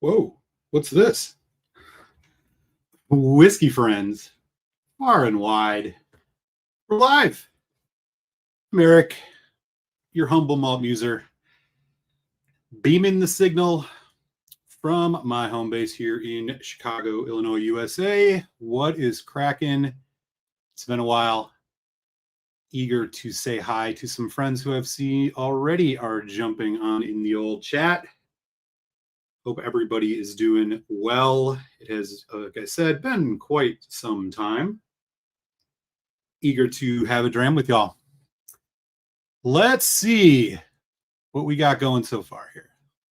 Whoa, what's this? Whiskey friends, far and wide. We're live. I'm Eric, your humble malt muser, beaming the signal from my home base here in Chicago, Illinois, USA. What is cracking? It's been a while. Eager to say hi to some friends who I've seen already are jumping on in the old chat. Hope everybody is doing well. It has, like I said, been quite some time. Eager to have a dram with y'all. Let's see what we got going so far here.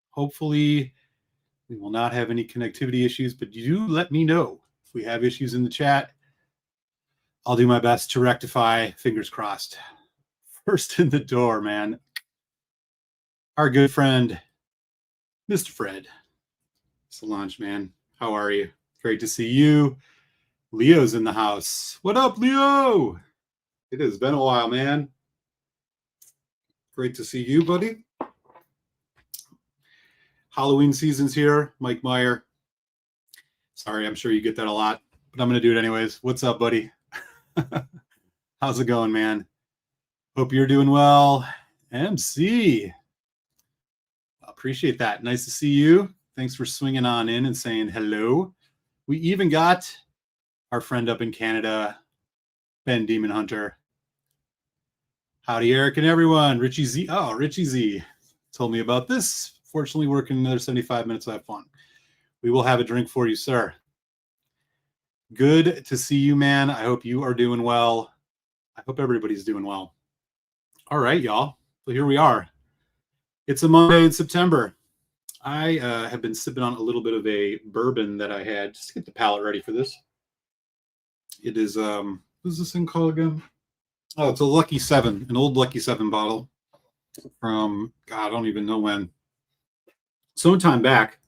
Hopefully, we will not have any connectivity issues, but you do let me know if we have issues in the chat. I'll do my best to rectify. Fingers crossed. First in the door, man. Our good friend, Mr. Fred. Solange, man. How are you? Great to see you. Leo's in the house. What up, Leo? It has been a while, man. Great to see you, buddy. Halloween season's here. Mike Meyer. Sorry, I'm sure you get that a lot, but I'm going to do it anyways. What's up, buddy? How's it going, man? Hope you're doing well. MC. Appreciate that. Nice to see you. Thanks for swinging on in and saying hello. We even got our friend up in Canada, Ben Demon Hunter. Howdy, Eric and everyone. Richie Z. Oh, Richie Z told me about this. Fortunately, working another 75 minutes. I have fun. We will have a drink for you, sir. Good to see you, man. I hope you are doing well. I hope everybody's doing well. All right, y'all. So here we are. It's a Monday in September. I have been sipping on a little bit of a bourbon that I had just to get the palate ready for this. It is, what is this thing called again? Oh, it's a Lucky 7, an old Lucky 7 bottle from, God, I don't even know when. Some time back.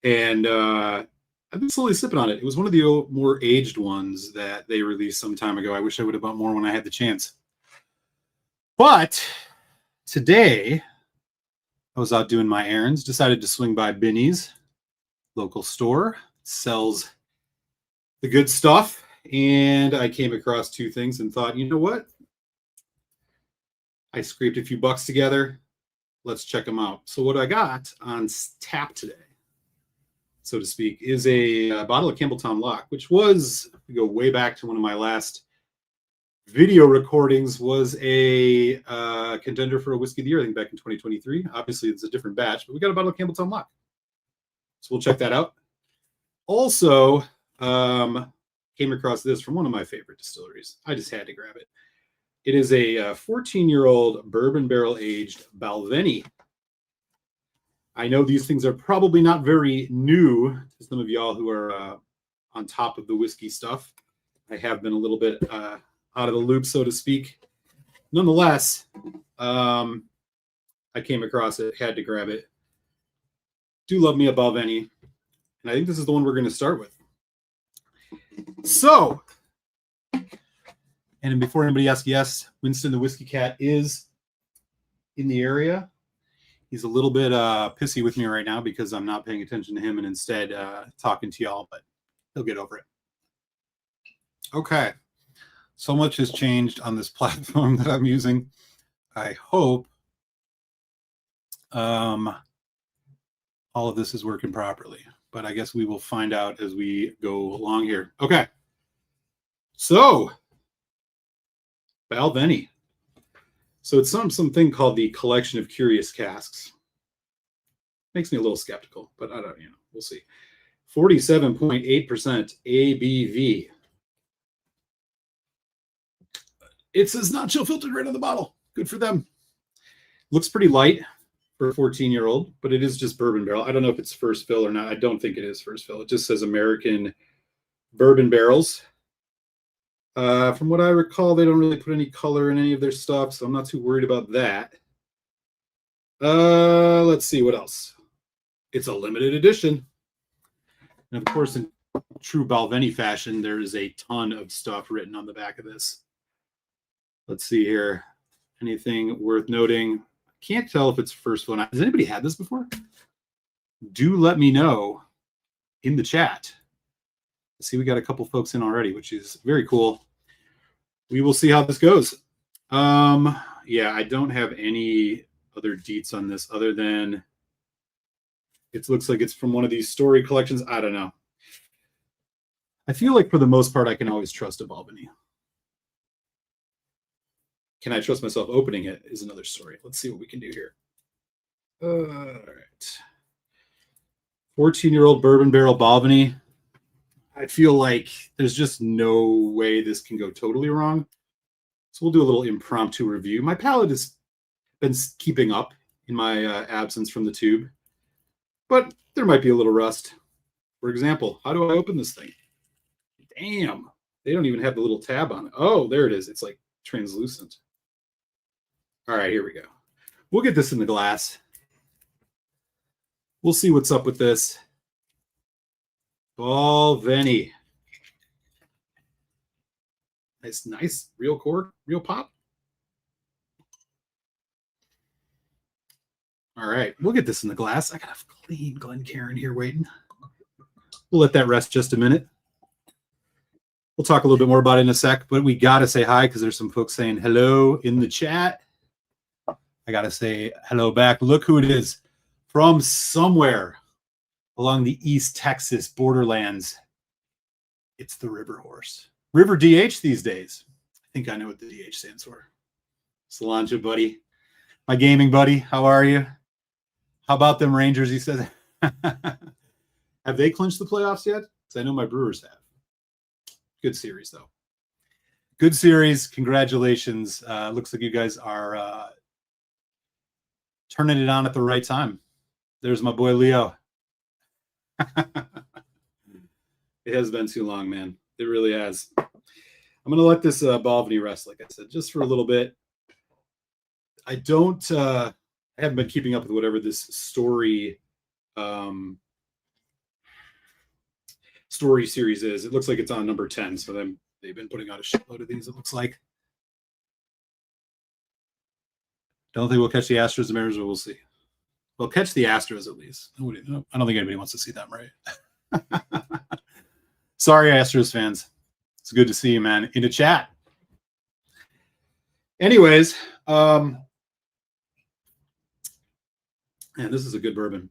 And I've been slowly sipping on it. It was one of the more aged ones that they released some time ago. I wish I would have bought more when I had the chance. But today, I was out doing my errands, decided to swing by Binny's local store, sells the good stuff, and I came across two things and thought, you know what? I scraped a few bucks together. Let's check them out. So what I got on tap today, so to speak, is a bottle of Campbeltown Loch, which was, we go way back to one of my last video recordings, was a contender for a whiskey of the year, I think back in 2023. Obviously, it's a different batch, but we got a bottle of Campbeltown Loch. So we'll check that out. Also, came across this from one of my favorite distilleries. I just had to grab it. It is a 14-year-old bourbon barrel-aged Balvenie. I know these things are probably not very new to some of y'all who are on top of the whiskey stuff. I have been a little bit out of the loop, so to speak. Nonetheless, I came across it, had to grab it. Do love me a Balvenie. And I think this is the one we're going to start with. So, and before anybody asks, yes, Winston the Whiskey Cat is in the area. He's a little bit pissy with me right now because I'm not paying attention to him and instead talking to y'all, but he'll get over it. Okay. So much has changed on this platform that I'm using. I hope all of this is working properly, but I guess we will find out as we go along here. Okay. So, Balvenie. So it's something called the Collection of Curious Casks. Makes me a little skeptical, but I don't, we'll see. 47.8% ABV. It says not chill filtered right on the bottle. Good for them. Looks pretty light for a 14-year-old, but it is just bourbon barrel. I don't know if it's first fill or not. I don't think it is first fill. It just says American bourbon barrels. From what I recall, they don't really put any color in any of their stuff, so I'm not too worried about that. Let's see what else. It's a limited edition. And of course, in true Balvenie fashion, there is a ton of stuff written on the back of this. Let's see here. Anything worth noting? Can't tell if it's first fill or not. Has anybody had this before? do let me know in the chat. See, we got a couple folks in already, which is very cool. We will see how this goes. Yeah, I don't have any other deets on this other than it looks like it's from one of these story collections. I don't know. I feel like for the most part, I can always trust a Balvenie. Can I trust myself opening it is another story. Let's see what we can do here. All right. 14-year-old bourbon barrel Balvenie. I feel like there's just no way this can go totally wrong. So we'll do a little impromptu review. My palate has been keeping up in my absence from the tube, but there might be a little rust. For example, how do I open this thing? Damn, they don't even have the little tab on it. Oh, there it is. It's like translucent. All right, here we go. We'll get this in the glass. We'll see what's up with this. Balvenie. Nice, real cork, real pop. All right, we'll get this in the glass. I got a clean Glencairn here waiting. We'll let that rest just a minute. We'll talk a little bit more about it in a sec, but we got to say hi because there's some folks saying hello in the chat. I got to say hello back. Look who it is from somewhere along the East Texas borderlands. It's the River Horse. River DH these days. I think I know what the DH stands for. Solange, buddy. My gaming buddy, how are you? How about them Rangers, he says. Have they clinched the playoffs yet? Because I know my Brewers have. Good series, though. Good series. Congratulations. Looks like you guys are turning it on at the right time. There's my boy Leo. It has been too long, man. It really has. I'm going to let this Balvenie rest, like I said, just for a little bit. I haven't been keeping up with whatever this story series is. It looks like it's on number 10, so they've been putting out a shitload of these, it looks like. Don't think we'll catch the Astros and Mariners, but we'll see. We'll catch the Astros at least. I don't think anybody wants to see them, right? Sorry, Astros fans. It's good to see you, man, in the chat. Anyways, man, this is a good bourbon.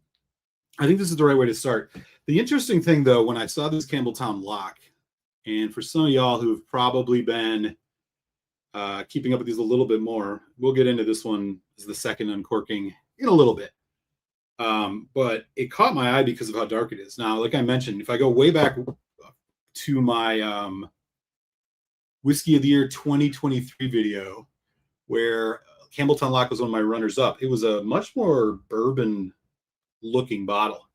I think this is the right way to start. The interesting thing, though, when I saw this Campbeltown Loch, and for some of y'all who've probably been keeping up with these a little bit more, we'll get into this one as the second uncorking in a little bit. But it caught my eye because of how dark it is. Now, like I mentioned, if I go way back to my Whiskey of the Year 2023 video, where Campbeltown Loch was one of my runners-up, it was a much more bourbon-looking bottle,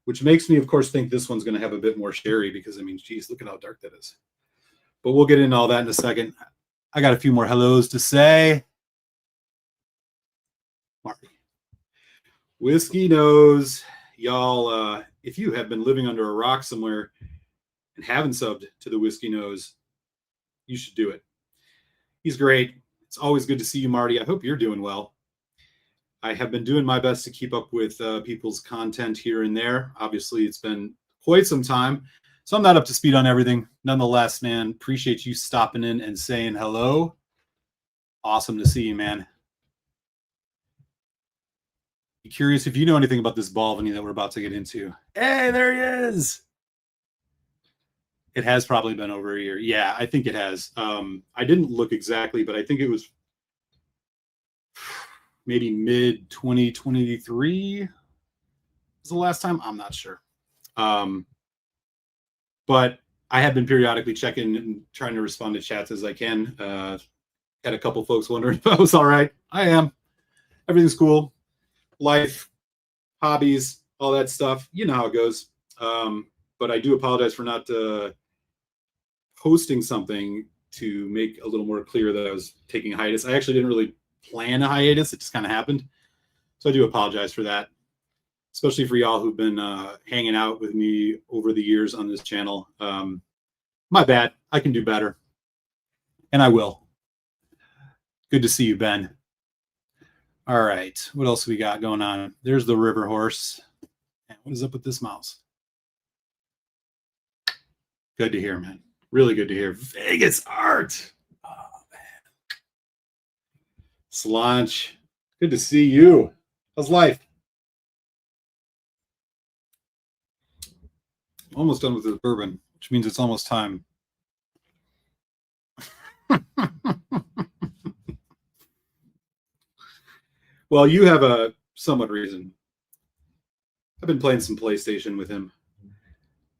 which makes me, of course, think this one's going to have a bit more sherry because, I mean, geez, look at how dark that is. But we'll get into all that in a second. I got a few more hellos to say. Marty. Whiskey knows, y'all, if you have been living under a rock somewhere and haven't subbed to the Whiskey Knows, you should do it. He's great. It's always good to see you, Marty. I hope you're doing well. I have been doing my best to keep up with people's content here and there. Obviously, it's been quite some time, so I'm not up to speed on everything. Nonetheless, man, appreciate you stopping in and saying hello. Awesome to see you, man. Be curious if you know anything about this Balvenie that we're about to get into. Hey, there he is. It has probably been over a year. Yeah, I think it has. I didn't look exactly, but I think it was maybe mid-2023 was the last time. I'm not sure. But I have been periodically checking and trying to respond to chats as I can. Had a couple folks wondering if I was all right. I am. Everything's cool. Life, hobbies, all that stuff. You know how it goes. But I do apologize for not posting something to make a little more clear that I was taking a hiatus. I actually didn't really plan a hiatus. It just kind of happened. So I do apologize for that, especially for y'all who've been hanging out with me over the years on this channel. My bad. I can do better. And I will. Good to see you, Ben. All right. What else we got going on? There's the River Horse. What is up with this mouse? Good to hear, man. Really good to hear. Vegas art. Oh, man. Solange, good to see you. How's life? Almost done with the bourbon, which means it's almost time. Well, you have a somewhat reason. I've been playing some PlayStation with him.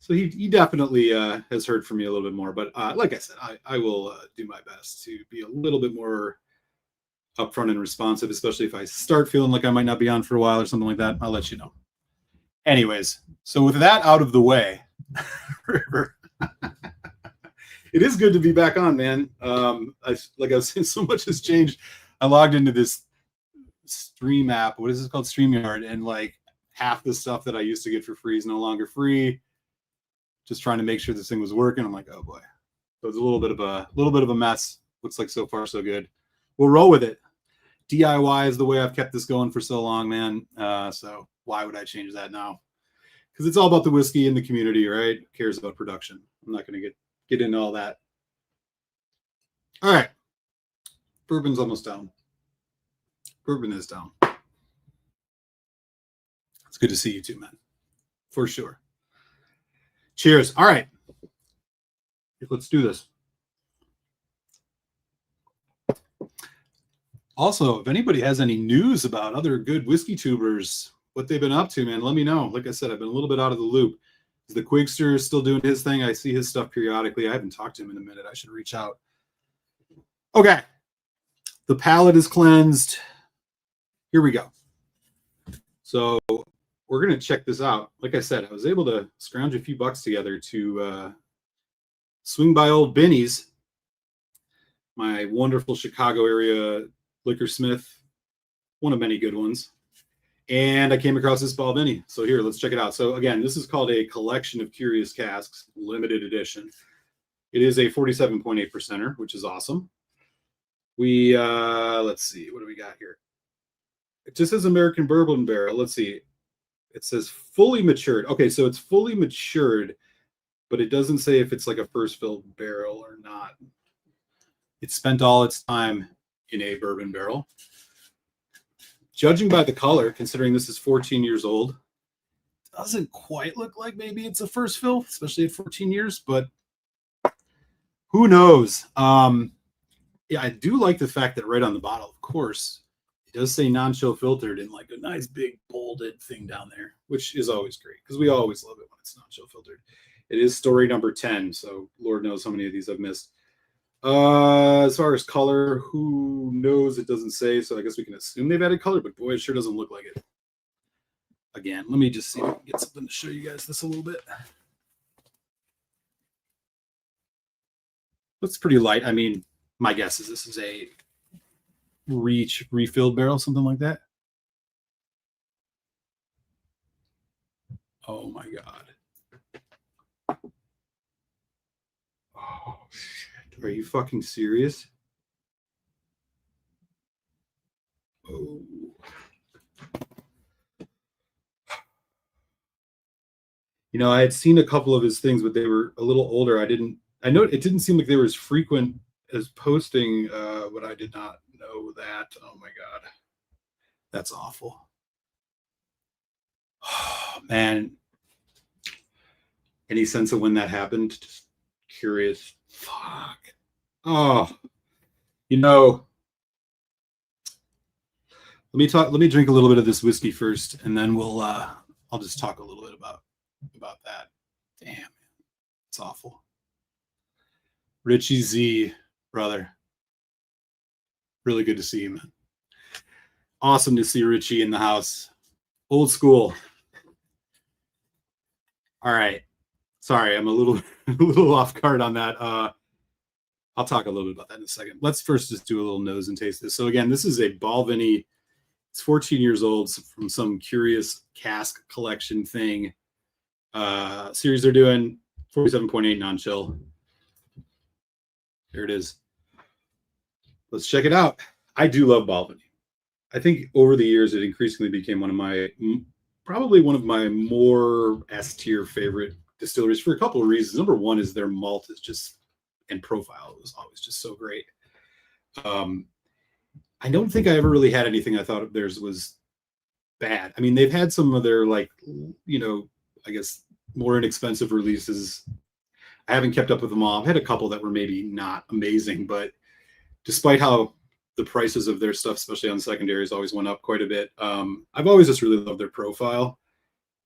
So he definitely has heard from me a little bit more. But like I said, I will do my best to be a little bit more upfront and responsive, especially if I start feeling like I might not be on for a while or something like that. I'll let you know. Anyways, so with that out of the way, it is good to be back on, man. Like I was saying, so much has changed. I logged into this Stream app. What is this called? StreamYard, and like half the stuff that I used to get for free is no longer free. Just trying to make sure this thing was working. I'm like, oh boy. So it's a little bit of a mess. Looks like so far so good. We'll roll with it. DIY is the way I've kept this going for so long, man. So why would I change that now? Because it's all about the whiskey and the community, right? Who cares about production? I'm not going to get into all that. All right. Bourbon's almost down. Bourbon is down. It's good to see you too, man. For sure. Cheers. All right. Let's do this. Also, if anybody has any news about other good whiskey tubers, what they've been up to, man, let me know. Like I said, I've been a little bit out of the loop. Is the Quigster still doing his thing? I see his stuff periodically. I haven't talked to him in a minute. I should reach out. Okay. The palate is cleansed. Here we go. So we're going to check this out. Like I said, I was able to scrounge a few bucks together to swing by old Benny's, my wonderful Chicago area liquor smith, one of many good ones. And I came across this Balvenie. So here, let's check it out. So again, this is called a collection of curious casks, limited edition. It is a 47.8%er, which is awesome. We, let's see, what do we got here? It just says American bourbon barrel. Let's see. It says fully matured. Okay, so it's fully matured, but it doesn't say if it's like a first filled barrel or not. It spent all its time in a bourbon barrel. Judging by the color, considering this is 14 years old, doesn't quite look like maybe it's a first fill, especially at 14 years, but who knows? Yeah, I do like the fact that right on the bottle, of course, it does say non-chill filtered in like a nice big bolded thing down there, which is always great because we always love it when it's non-chill filtered. It is story number 10, so Lord knows how many of these I've missed. As far as color, who knows? It doesn't say, so I guess we can assume they've added color, but boy, it sure doesn't look like it. Again, let me just see if I can get something to show you guys this a little bit. Looks pretty light. I mean, my guess is this is a refilled barrel, something like that. Oh my God. Oh shit. Are you fucking serious? Oh. You know, I had seen a couple of his things, but they were a little older. I know it didn't seem like they were as frequent as posting, but I did not know that. Oh my God. That's awful. Oh, man. Any sense of when that happened? Just curious. Fuck. Oh, you know, let me drink a little bit of this whiskey first, and then I'll just talk a little bit about that. Damn, it's awful. Richie Z, brother. Really good to see you, man. Awesome to see Richie in the house. Old school. All right. Sorry, I'm a little off guard on that. I'll talk a little bit about that in a second. Let's first just do a little nose and taste this. So again, this is a Balvenie. It's 14 years old from some curious cask collection thing. Series they're doing 47.8 non-chill. There it is. Let's check it out. I do love Balvenie. I think over the years it increasingly became one of my probably one of my more S tier favorite distilleries for a couple of reasons. Number one is their malt is just and profile is always just so great. Um, I don't think I ever really had anything I thought of theirs was bad. I mean, they've had some of their like, I guess more inexpensive releases. I haven't kept up with them all. I've had a couple that were maybe not amazing, but despite how the prices of their stuff, especially on secondaries, always went up quite a bit, I've always just really loved their profile.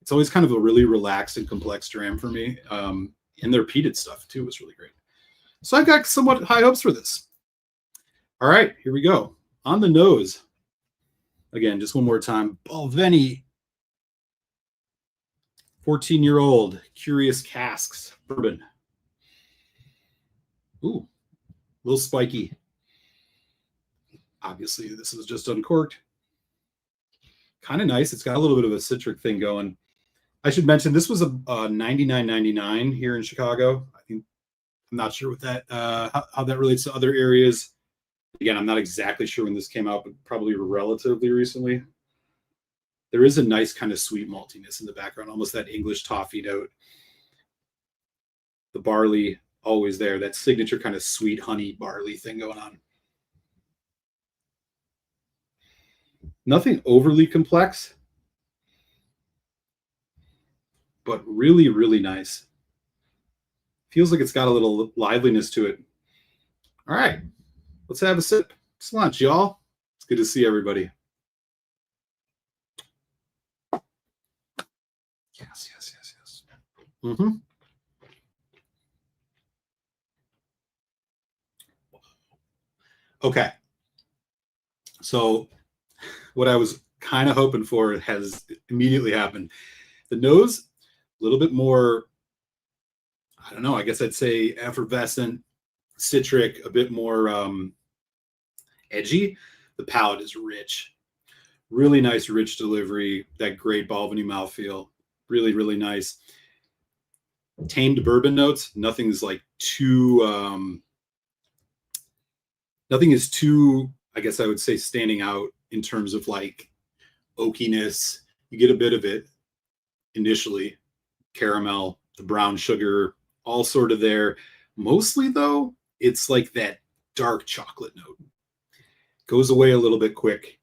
It's always kind of a really relaxed and complex dram for me. And their peated stuff too was really great. So I've got somewhat high hopes for this. All right, here we go. On the nose. Again, just one more time. Balvenie, 14-year-old, Curious Casks, bourbon. Ooh, a little spiky. Obviously, this was just uncorked. Kind of nice. It's got a little bit of a citric thing going. I should mention this was a $99.99 here in Chicago. I think I'm not sure what that how that relates to other areas. Again, I'm not exactly sure when this came out, but probably relatively recently. There is a nice kind of sweet maltiness in the background, almost that English toffee note. The barley always there, that signature kind of sweet honey barley thing going on. Nothing overly complex, but really, really nice. Feels like it's got a little liveliness to it. All right, let's have a sip. It's lunch, y'all. It's good to see everybody. Yes, yes, yes, yes. Mm-hmm. Okay. So what I was kind of hoping for has immediately happened. The nose, a little bit more, I don't know, I guess I'd say effervescent, citric, a bit more edgy. The palate is rich. Really nice, rich delivery. That great Balvenie mouthfeel. Really, really nice. Tamed bourbon notes. Nothing's like too, nothing is too, I guess I would say, standing out in terms of like oakiness. You get a bit of it initially. Caramel, the brown sugar, all sort of there. Mostly, though, it's like that dark chocolate note. Goes away a little bit quick.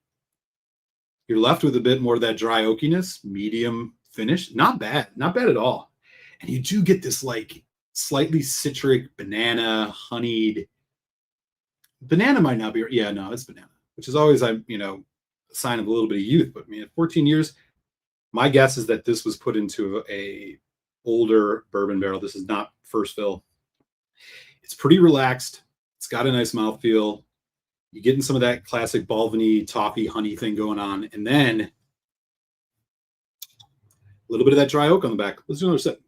You're left with a bit more of that dry oakiness, medium finish. Not bad. Not bad at all. And you do get this like slightly citric, banana, honeyed. Banana might not be. Yeah, no, it's banana, which is always, a sign of a little bit of youth. But man, 14 years, my guess is that this was put into a older bourbon barrel. This is not first fill. It's pretty relaxed. It's got a nice mouthfeel. You're getting some of that classic Balvenie toffee honey thing going on. And then a little bit of that dry oak on the back. Let's do another sip.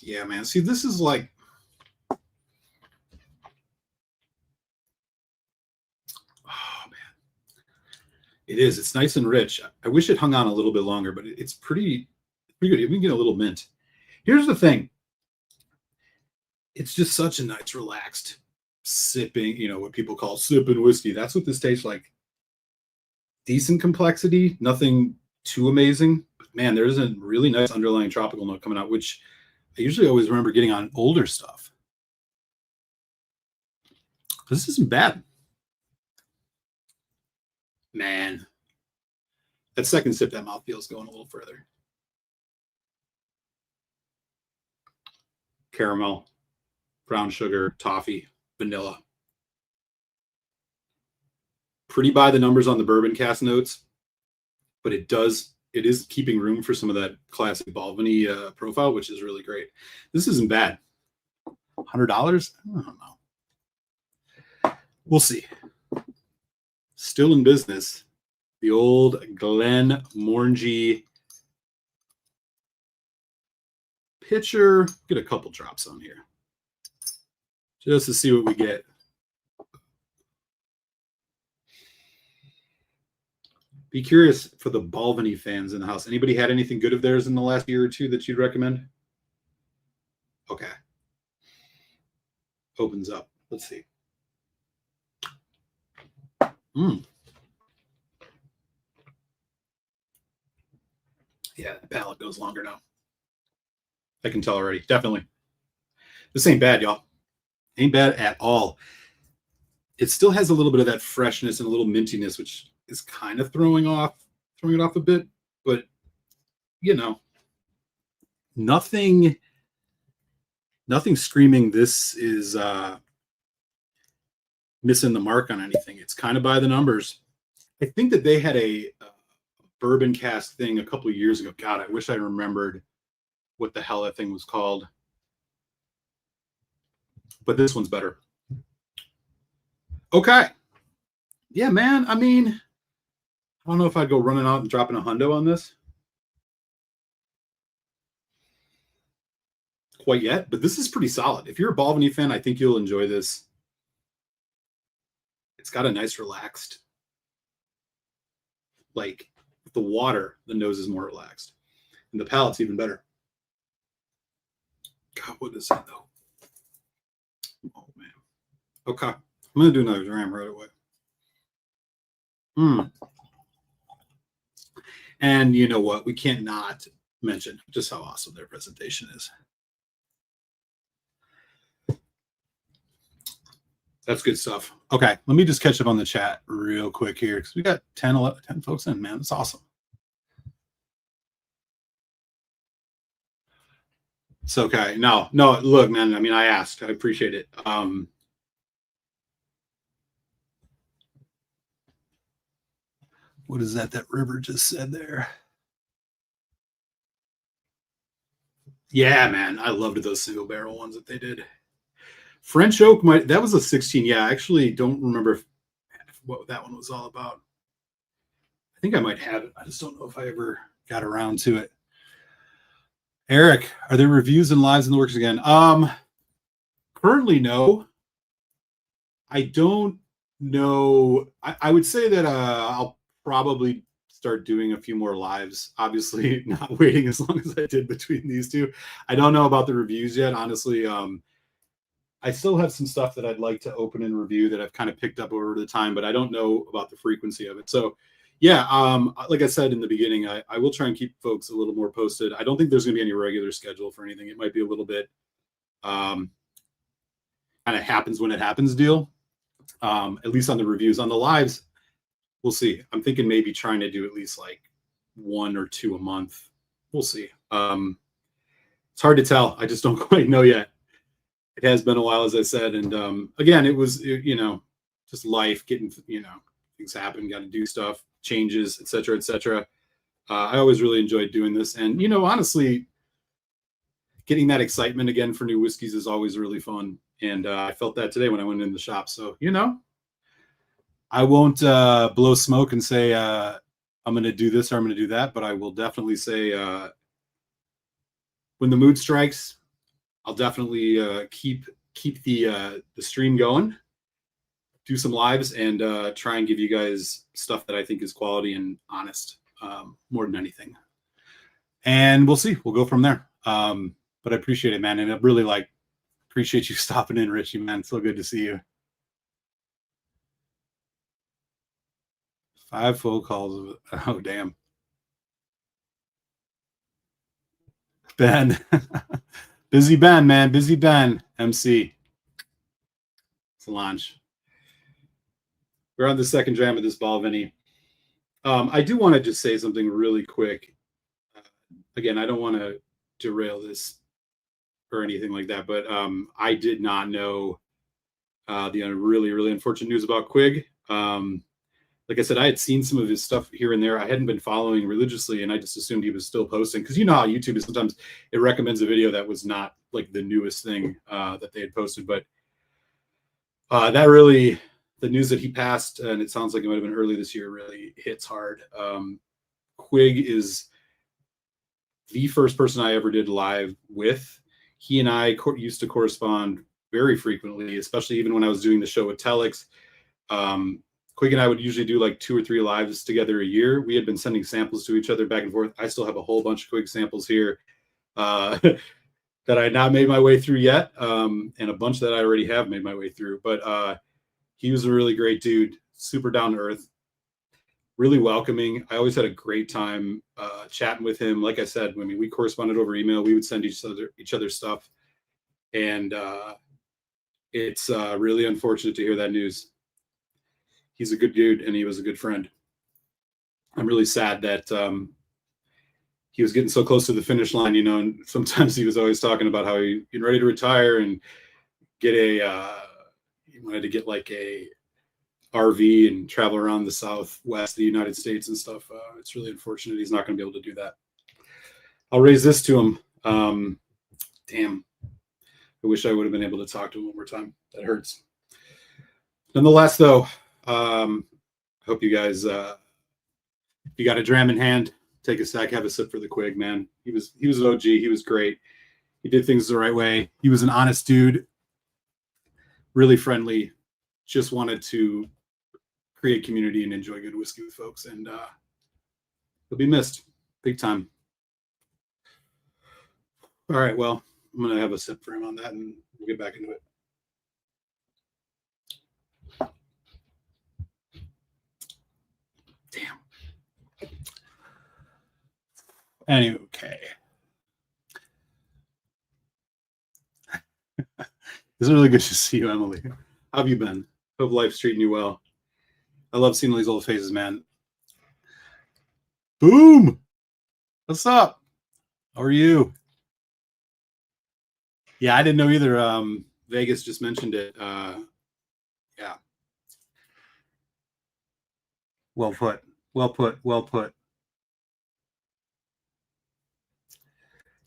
Yeah, man. See, this is like, oh, man. It is. It's nice and rich. I wish it hung on a little bit longer, but it's pretty good. You can get a little mint. Here's the thing. It's just such a nice, relaxed sipping, what people call sipping whiskey. That's what this tastes like. Decent complexity, nothing too amazing. But man, there's a really nice underlying tropical note coming out, which I usually always remember getting on older stuff. This isn't bad. Man, that second sip, that mouthfeel is going a little further. Caramel, brown sugar, toffee, vanilla. Pretty by the numbers on the bourbon cast notes, but it is keeping room for some of that classic Balvenie profile, which is really great. This isn't bad. $100? I don't know. We'll see. Still in business, the old Glenmorangie pitcher. Get a couple drops on here just to see what we get. Be curious for the Balvenie fans in the house. Anybody had anything good of theirs in the last year or two that you'd recommend? Okay. Opens up. Let's see. Yeah, the palate goes longer now. I can tell already. Definitely. This ain't bad, y'all. Ain't bad at all. It still has a little bit of that freshness and a little mintiness, which is kind of throwing it off a bit. But you know, nothing screaming this is missing the mark on anything. It's kind of by the numbers. I think that they had a bourbon cask thing a couple of years ago. God, I wish I remembered what the hell that thing was called. But this one's better. Okay. Yeah, man. I mean, I don't know if I'd go running out and dropping a hundo on this quite yet, but this is pretty solid. If you're a Balvenie fan, I think you'll enjoy this. It's got a nice relaxed, like the water, the nose is more relaxed. And the palate's even better. God, what is that though? Oh man. Okay. I'm gonna do another dram right away. And you know what? We can't not mention just how awesome their presentation is. That's good stuff. Okay, let me just catch up on the chat real quick here because we got 10 folks in, man. That's awesome. It's okay. No, look, man, I mean, I asked. I appreciate it. What is that River just said there? Yeah, man, I loved those single barrel ones that they did. French oak, that was a 16. Yeah, I actually don't remember what that one was all about. I think I might have it. I just don't know if I ever got around to it. Eric, are there reviews and lives in the works again? Currently, no. I don't know. I would say that I'll probably start doing a few more lives. Obviously, not waiting as long as I did between these two. I don't know about the reviews yet. Honestly, I still have some stuff that I'd like to open and review that I've kind of picked up over the time, but I don't know about the frequency of it. So yeah, like I said in the beginning, I will try and keep folks a little more posted. I don't think there's going to be any regular schedule for anything. It might be a little bit kind of happens when it happens deal, at least on the reviews. On the lives, we'll see. I'm thinking maybe trying to do at least like 1 or 2 a month. We'll see. It's hard to tell. I just don't quite know yet. It has been a while, as I said. And again, it was, just life, getting, things happen, got to do stuff, changes, et cetera, et cetera. I always really enjoyed doing this. And, honestly, getting that excitement again for new whiskeys is always really fun. And I felt that today when I went in the shop. So, I won't blow smoke and say I'm going to do this or I'm going to do that. But I will definitely say when the mood strikes, I'll definitely keep the stream going, do some lives, and try and give you guys stuff that I think is quality and honest more than anything. And we'll see. We'll go from there. But I appreciate it, man. And I really appreciate you stopping in, Richie, man. It's so good to see you. 5 phone calls. Oh, damn. Ben. Busy Ben, man. Busy Ben. MC. Solange. We're on the second dram of this Balvenie. I do want to just say something really quick. Again, I don't want to derail this or anything like that, but I did not know the really, really unfortunate news about Quig. Like I said, I had seen some of his stuff here and there. I hadn't been following religiously, and I just assumed he was still posting. Because you know how YouTube is, sometimes it recommends a video that was not like the newest thing that they had posted. But that really, the news that he passed, and it sounds like it might have been early this year, really hits hard. Quig is the first person I ever did live with. He and I used to correspond very frequently, especially even when I was doing the show with Telex. Quig and I would usually do like 2 or 3 lives together a year. We had been sending samples to each other back and forth. I still have a whole bunch of Quig samples here that I had not made my way through yet, and a bunch that I already have made my way through. But he was a really great dude, super down to earth. really welcoming. I always had a great time chatting with him. Like I said, I mean, we corresponded over email. We would send each other stuff, and it's really unfortunate to hear that news. He's a good dude, and he was a good friend. I'm really sad that he was getting so close to the finish line, you know, and sometimes he was always talking about how he's ready to retire and get he wanted to get like a RV and travel around the Southwest of the United States and stuff. It's really unfortunate he's not going to be able to do that. I'll raise this to him. Damn. I wish I would have been able to talk to him one more time. That hurts. Nonetheless, though, hope you guys, if you got a dram in hand, take a sec, have a sip for the Quig, man. He was an OG. He was great. He did things the right way. He was an honest dude, really friendly, just wanted to create community and enjoy good whiskey with folks. And he'll be missed big time. All right, well, I'm going to have a sip for him on that, and we'll get back into it. Damn. Anyway, okay. It's really good to see you, Emily. How have you been? Hope life's treating you well. I love seeing all these old faces, man. Boom! What's up? How are you? Yeah, I didn't know either. Vegas just mentioned it. Yeah. Well put. Well put. Well put.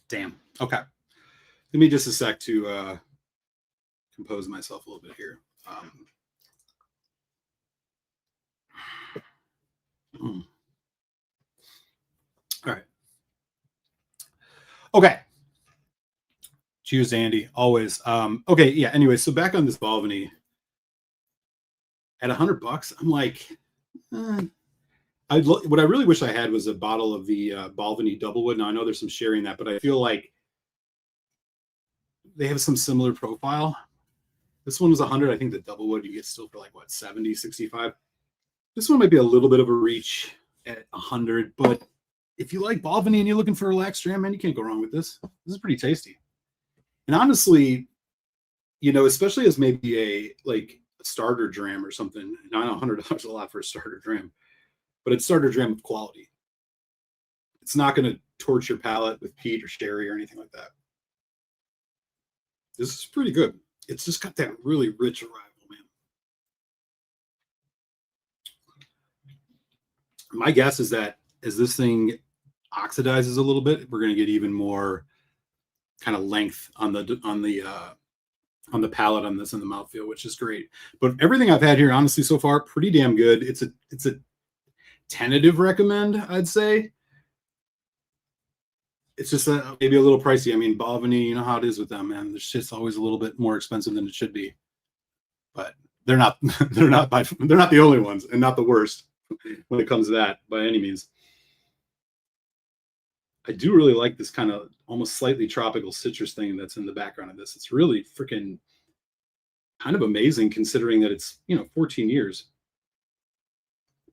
Damn. Okay. Give me just a sec to compose myself a little bit here. All right. Okay. Cheers, Andy. Always. Okay. Yeah. Anyway, so back on this Balvenie at $100, I'm like, what I really wish I had was a bottle of the Balvenie Doublewood. Now I know there's some sharing that, but I feel like they have some similar profile. This one was 100. I think the Doublewood you get still for like what, 70, 65. This one might be a little bit of a reach at 100, but if you like Balvenie and you're looking for a relaxed dram, man, you can't go wrong with this. This is pretty tasty. And honestly, you know, especially as maybe a starter dram or something. Now I know $100 is a lot for a starter dram, but it's starter dram of quality. It's not going to torch your palate with peat or sherry or anything like that. This is pretty good. It's just got that really rich arrival, man. My guess is that as this thing oxidizes a little bit, we're going to get even more kind of length on the palate on this and the mouthfeel, which is great. But everything I've had here, honestly, so far, pretty damn good. It's a tentative recommend, I'd say. It's just maybe a little pricey. I mean, Balvenie, you know how it is with them, man. Their shit's always a little bit more expensive than it should be. But they're not they're not the only ones, and not the worst when it comes to that by any means. I do really like this kind of almost slightly tropical citrus thing that's in the background of this. It's really freaking kind of amazing considering that it's, 14 years.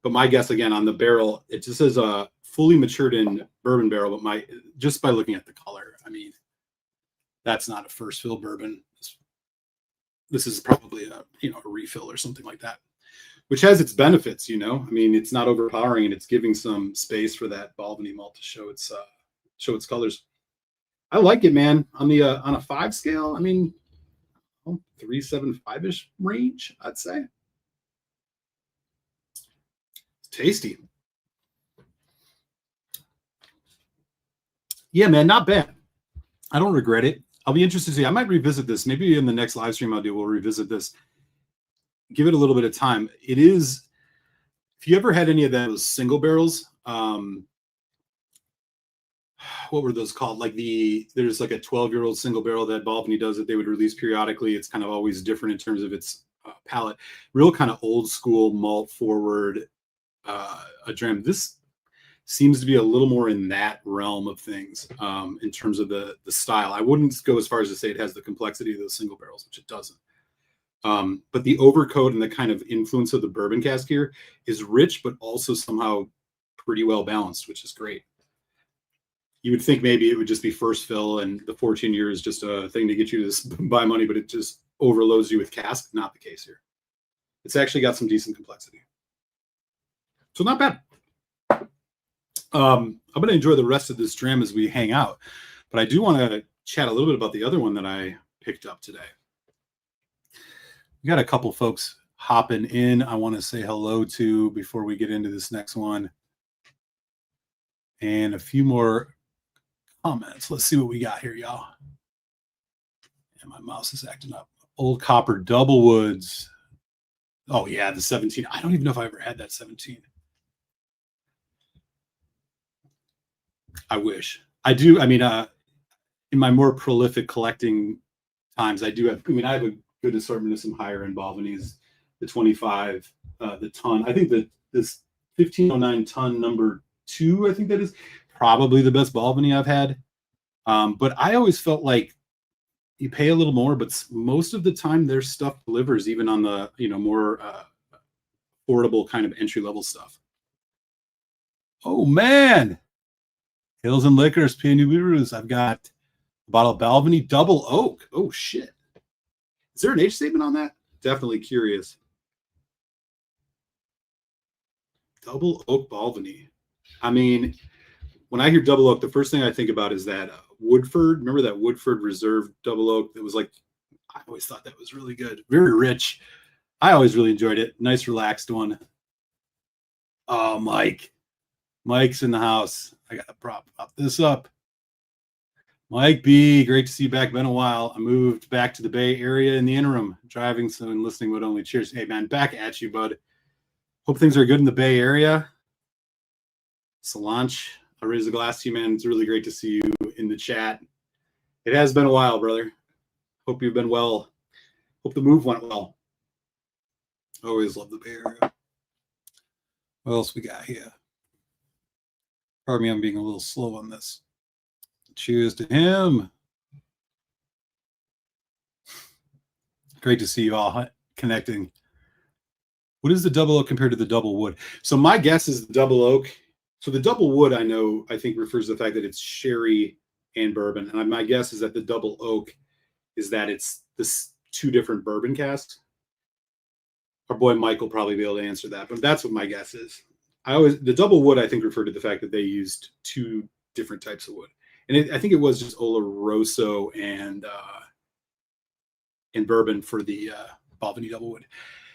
But my guess, again, on the barrel, it just says fully matured in bourbon barrel, but just by looking at the color, I mean, that's not a first fill bourbon. This is probably a refill or something like that, which has its benefits, I mean, it's not overpowering and it's giving some space for that Balvenie malt to show its colors. I like it, man. On a 5 scale, I mean, 3.75-ish range, I'd say. It's tasty. Yeah, man, not bad. I don't regret it. I'll be interested to see. I might revisit this. Maybe in the next live stream I'll do, we'll revisit this. Give it a little bit of time. It is, if you ever had any of those single barrels, what were those called? There's like a 12-year-old single barrel that Balvenie does that they would release periodically. It's kind of always different in terms of its palate. Real kind of old school malt forward a dram. This seems to be a little more in that realm of things in terms of the style. I wouldn't go as far as to say it has the complexity of those single barrels, which it doesn't. But the overcoat and the kind of influence of the bourbon cask here is rich, but also somehow pretty well balanced, which is great. You would think maybe it would just be first fill and the 14 year is just a thing to get you to buy money, but it just overloads you with cask. Not the case here. It's actually got some decent complexity. So not bad. I'm going to enjoy the rest of this dram as we hang out, but I do want to chat a little bit about the other one that I picked up today. We got a couple folks hopping in I want to say hello to before we get into this next one. And a few more comments. Let's see what we got here, y'all. And my mouse is acting up. Old Copper Double Woods. Oh, yeah, the 17. I don't even know if I ever had that 17. I wish. I do. I mean, in my more prolific collecting times, I do have, I mean, I have a good assortment of some higher end Balvenies, the 25, the ton. I think that this 1509 ton number 2, I think that is probably the best Balvenie I've had. But I always felt like you pay a little more, but most of the time their stuff delivers even on the, more affordable kind of entry level stuff. Oh man. Hills and Liquors, Pianubiru's. I've got a bottle of Balvenie Double Oak. Oh, shit. Is there an age statement on that? Definitely curious. Double Oak Balvenie. I mean, when I hear Double Oak, the first thing I think about is that Woodford. Remember that Woodford Reserve Double Oak? That was like, I always thought that was really good. Very rich. I always really enjoyed it. Nice, relaxed one. Oh, Mike. Mike's in the house. I got to prop this up. Mike B, great to see you back. Been a while. I moved back to the Bay Area in the interim. Driving, so and listening would only cheers. Hey, man, back at you, bud. Hope things are good in the Bay Area. Solange, I raise a glass to you, man. It's really great to see you in the chat. It has been a while, brother. Hope you've been well. Hope the move went well. Always love the Bay Area. What else we got here? Pardon me, I'm being a little slow on this. Cheers to him. Great to see you all connecting. What is the Double Oak compared to the Double Wood? So my guess is the Double Oak. So the Double Wood, I think refers to the fact that it's sherry and bourbon. And my guess is that the Double Oak is that it's this 2 different bourbon casks. Our boy Mike will probably be able to answer that, but that's what my guess is. The Double Wood, I think, referred to the fact that they used 2 different types of wood. And I think it was just Oloroso and bourbon for the Balvenie Double Wood.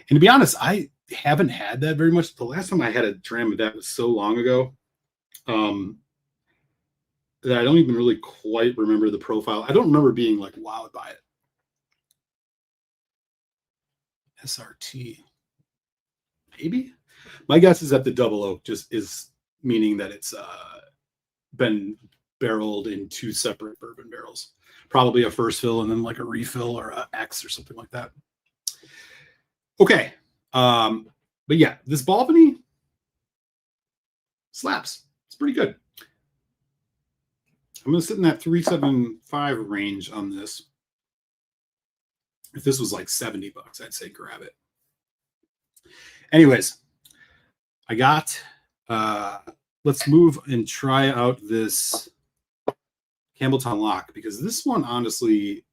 And to be honest, I haven't had that very much. The last time I had a dram of that was so long ago that I don't even really quite remember the profile. I don't remember being like wowed by it. SRT. Maybe. My guess is that the Double Oak just is meaning that it's been barreled in 2 separate bourbon barrels. Probably a first fill and then like a refill or a X or something like that. Okay. But yeah, this Balvenie slaps. It's pretty good. I'm going to sit in that 375 range on this. If this was like $70, I'd say grab it. Anyways, I got, let's move and try out this Campbeltown Loch, because this one, honestly,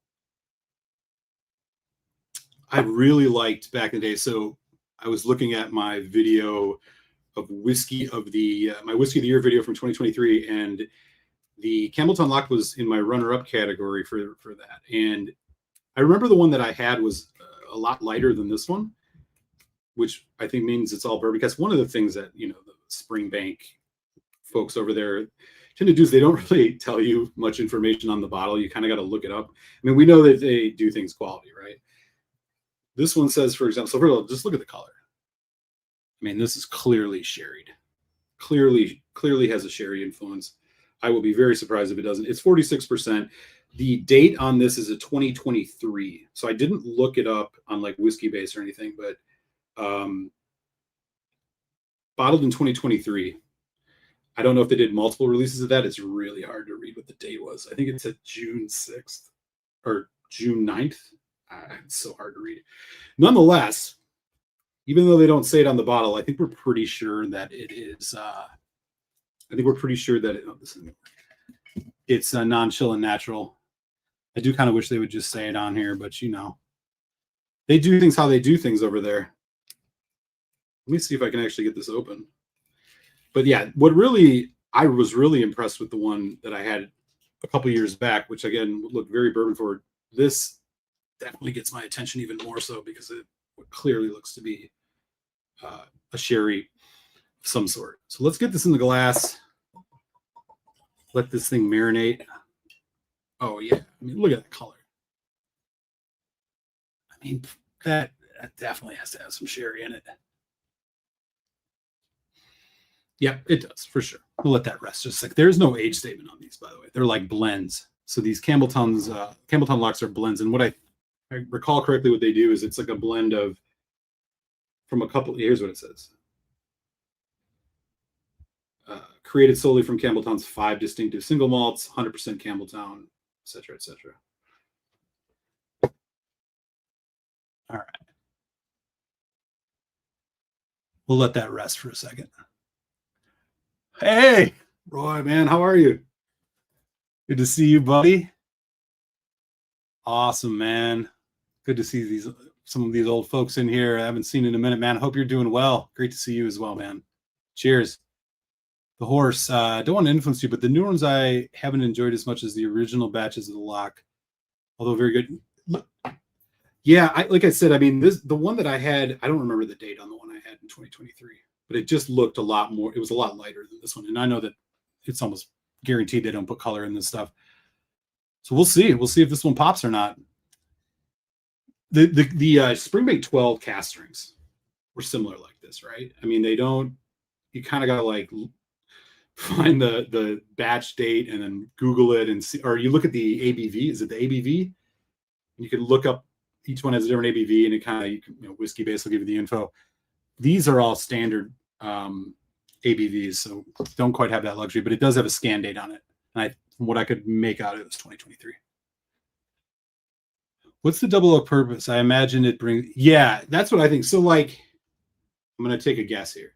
I really liked back in the day. So I was looking at my video of whiskey of the, my whiskey of the year video from 2023, and the Campbeltown Loch was in my runner-up category for that. And I remember the one that I had was a lot lighter than this one, which I think means it's all bourbon. Because one of the things that, the Springbank folks over there tend to do is they don't really tell you much information on the bottle. You kind of got to look it up. I mean, we know that they do things quality, right? This one says, for example, so first of all, just look at the color. I mean, this is clearly sherried. Clearly has a sherry influence. I will be very surprised if it doesn't. It's 46%. The date on this is a 2023. So I didn't look it up on like Whiskey Base or anything, but bottled in 2023. I don't know if they did multiple releases of that. It's really hard to read what the date was. I think it said June 6th or June 9th. It's so hard to read. Nonetheless, even though they don't say it on the bottle, I think we're pretty sure that it is. I think we're pretty sure that it's a non-chill and natural. I do kind of wish they would just say it on here, but they do things how they do things over there. Let me see if I can actually get this open. But yeah, I was really impressed with the one that I had a couple years back, which again looked very bourbon forward. This definitely gets my attention even more so because it clearly looks to be a sherry of some sort. So let's get this in the glass. Let this thing marinate. Oh yeah, I mean, look at that color. I mean, that definitely has to have some sherry in it. Yep, it does for sure. We'll let that rest just a sec. There's no age statement on these, by the way. They're like blends. So these Campbeltown Locks are blends, and what I recall correctly, what they do is it's like a blend of from a couple. Here's what it says: created solely from Campbeltown's 5 distinctive single malts, 100% Campbeltown, etc., etc. All right, we'll let that rest for a second. Hey, Roy, man, how are you? Good to see you, buddy. Awesome, man. Good to see some of these old folks in here. I haven't seen in a minute, man. Hope you're doing well. Great to see you as well, man. Cheers. The horse. I don't want to influence you, but the new ones I haven't enjoyed as much as the original batches of the Loch, although very good. Yeah, like I said, I mean, the one that I had, I don't remember the date on the one I had in 2023, but it just looked a lot more. It was a lot lighter than this one, and I know that it's almost guaranteed they don't put color in this stuff. So we'll see. We'll see if this one pops or not. The Springbank 12 cast strings were similar like this, right? I mean, they don't. You kind of got to like find the batch date and then Google it and see, or you look at the ABV. Is it the ABV? You can look up. Each one has a different ABV, and it kind of whiskey base will give you the info. These are all standard ABVs, so don't quite have that luxury, but it does have a scan date on it. And from what I could make out, it was 2023. What's the double oak purpose? I imagine it brings. Yeah, that's what I think. So, like, I'm going to take a guess here.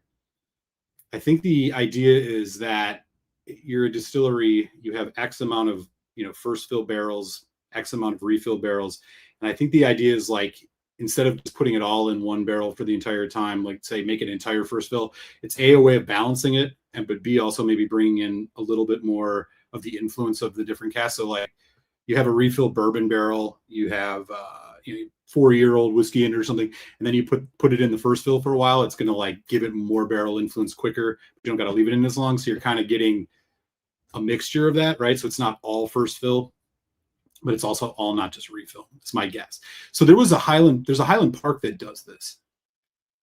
I think the idea is that you're a distillery. You have X amount of first fill barrels, X amount of refill barrels. And I think the idea is like, instead of just putting it all in one barrel for the entire time, like say make an entire first fill, it's a way of balancing it, but B also maybe bringing in a little bit more of the influence of the different casks. So like you have a refill bourbon barrel, you have 4-year-old whiskey in it or something, and then you put it in the first fill for a while. It's going to like give it more barrel influence quicker. You don't got to leave it in as long, so you're kind of getting a mixture of that, right? So it's not all first fill, but it's also all not just refill. It's my guess. So there's a Highland Park that does this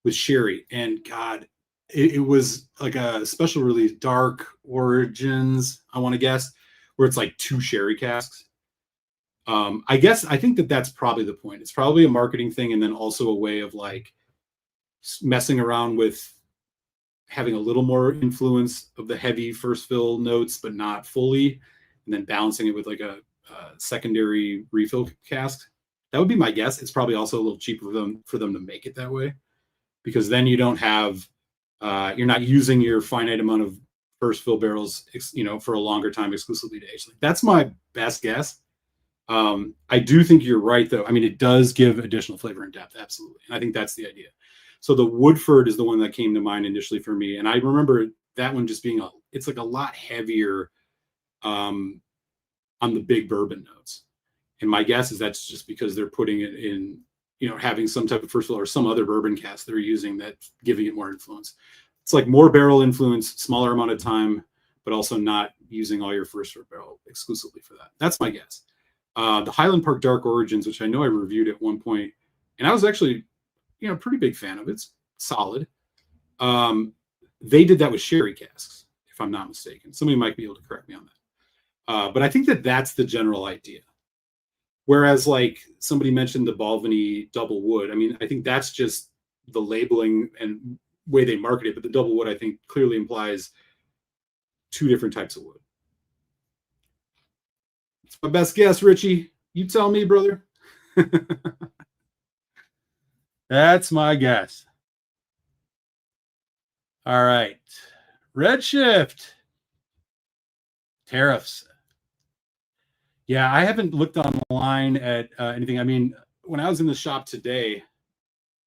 with sherry, and God, it was like a special release, Dark Origins, I want to guess, where it's like 2 sherry casks. I think that's probably the point. It's probably a marketing thing, and then also a way of like messing around with having a little more influence of the heavy first fill notes, but not fully, and then balancing it with like a secondary refill cask. That would be my guess. It's probably also a little cheaper for them to make it that way, because then you don't have you're not using your finite amount of first fill barrels for a longer time exclusively to age. Like, that's my best guess. I do think you're right, though. I mean, it does give additional flavor and depth, absolutely, and I think that's the idea. So the Woodford is the one that came to mind initially for me, and I remember that one just being it's like a lot heavier on the big bourbon notes. And my guess is that's just because they're putting it in, having some type of first fill or some other bourbon cask they're using that's giving it more influence. It's like more barrel influence, smaller amount of time, but also not using all your first barrel exclusively for that. That's my guess. The Highland Park Dark Origins, which I know I reviewed at one point, and I was actually, pretty big fan of it. It's solid. They did that with sherry casks, if I'm not mistaken. Somebody might be able to correct me on that. But I think that's the general idea. Whereas like somebody mentioned the Balvenie double wood. I mean, I think that's just the labeling and way they market it. But the double wood, I think, clearly implies 2 different types of wood. It's my best guess, Richie. You tell me, brother. That's my guess. All right. Redshift. Tariffs. Yeah, I haven't looked online at anything. I mean, when I was in the shop today,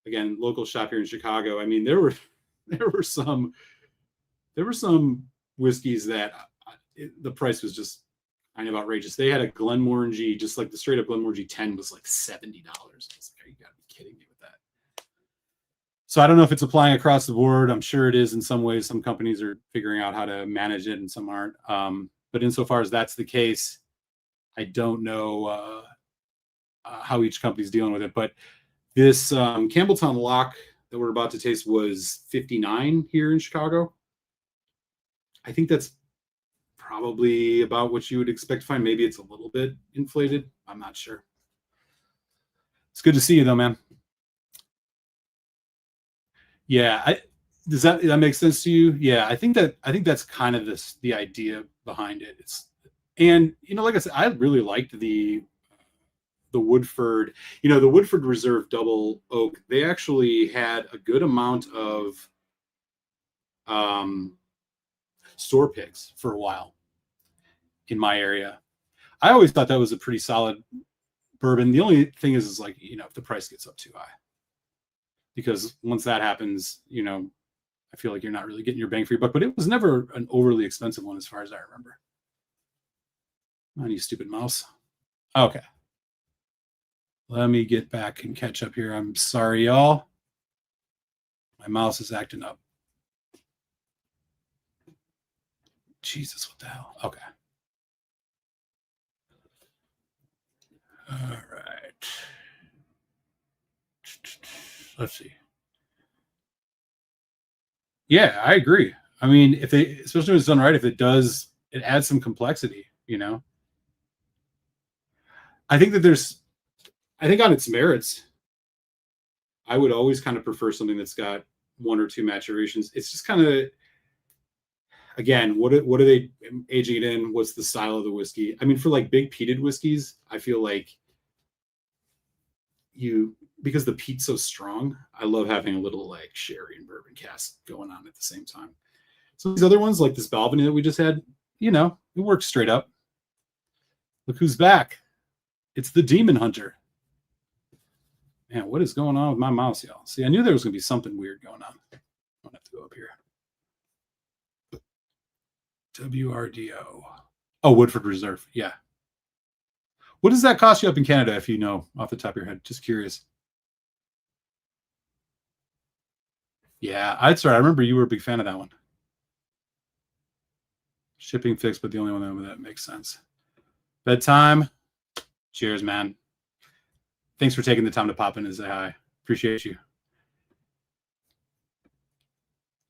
again, local shop here in Chicago, I mean, there were some whiskeys that the price was just kind of outrageous. They had a Glenmorangie, just like the straight up Glenmorangie 10 was like $70. I was like, you gotta be kidding me with that. So I don't know if it's applying across the board. I'm sure it is in some ways. Some companies are figuring out how to manage it and some aren't. But insofar as that's the case, I don't know how each company's dealing with it. But this Campbeltown Loch that we're about to taste was 59 here in Chicago. I think that's probably about what you would expect to find. Maybe it's a little bit inflated. I'm not sure. It's good to see you though, man. Yeah, does that make sense to you? Yeah, I think that's kind of the idea behind it. And like I said, I really liked the Woodford. The Woodford Reserve Double Oak. They actually had a good amount of store picks for a while in my area. I always thought that was a pretty solid bourbon. The only thing is like, if the price gets up too high, because once that happens, I feel like you're not really getting your bang for your buck. But it was never an overly expensive one as far as I remember. Oh, you stupid mouse. Okay. Let me get back and catch up here. I'm sorry, y'all. My mouse is acting up. Jesus, what the hell? Okay. All right. Let's see. Yeah, I agree. I mean, especially when it's done right, if it adds some complexity, I think on its merits, I would always kind of prefer something that's got one or two maturations. It's just kind of, again, what are they aging it in? What's the style of the whiskey? I mean, for like big peated whiskeys, I feel like because the peat's so strong, I love having a little like sherry and bourbon cask going on at the same time. So these other ones, like this Balvenie that we just had, it works straight up. Look who's back. It's the Demon Hunter. Man, what is going on with my mouse, y'all? See, I knew there was going to be something weird going on. I'm going to have to go up here. WRDO. Oh, Woodford Reserve. Yeah. What does that cost you up in Canada, if you know off the top of your head? Just curious. Yeah, I remember you were a big fan of that one. Shipping fixed, but the only one that makes sense. Bedtime. Cheers, man. Thanks for taking the time to pop in and say hi. Appreciate you.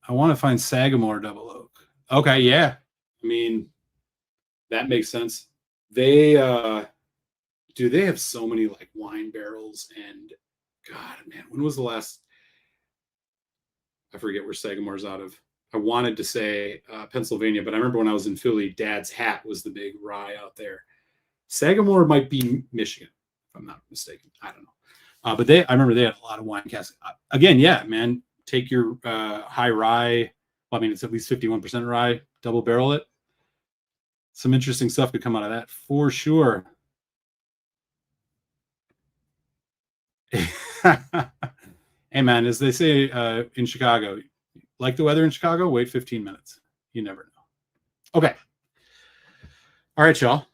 I want to find Sagamore Double Oak. Okay, yeah. I mean, that makes sense. They they have so many like wine barrels, and God, man, when was the last? I forget where Sagamore's out of. I wanted to say Pennsylvania, but I remember when I was in Philly, Dad's Hat was the big rye out there. Sagamore might be Michigan, if I'm not mistaken. I don't know. But I remember they had a lot of wine casks. Again, yeah, man, take your high rye. Well, I mean, it's at least 51% rye, double barrel it. Some interesting stuff could come out of that for sure. Hey, man, as they say in Chicago, like the weather in Chicago, wait 15 minutes. You never know. Okay. All right, y'all.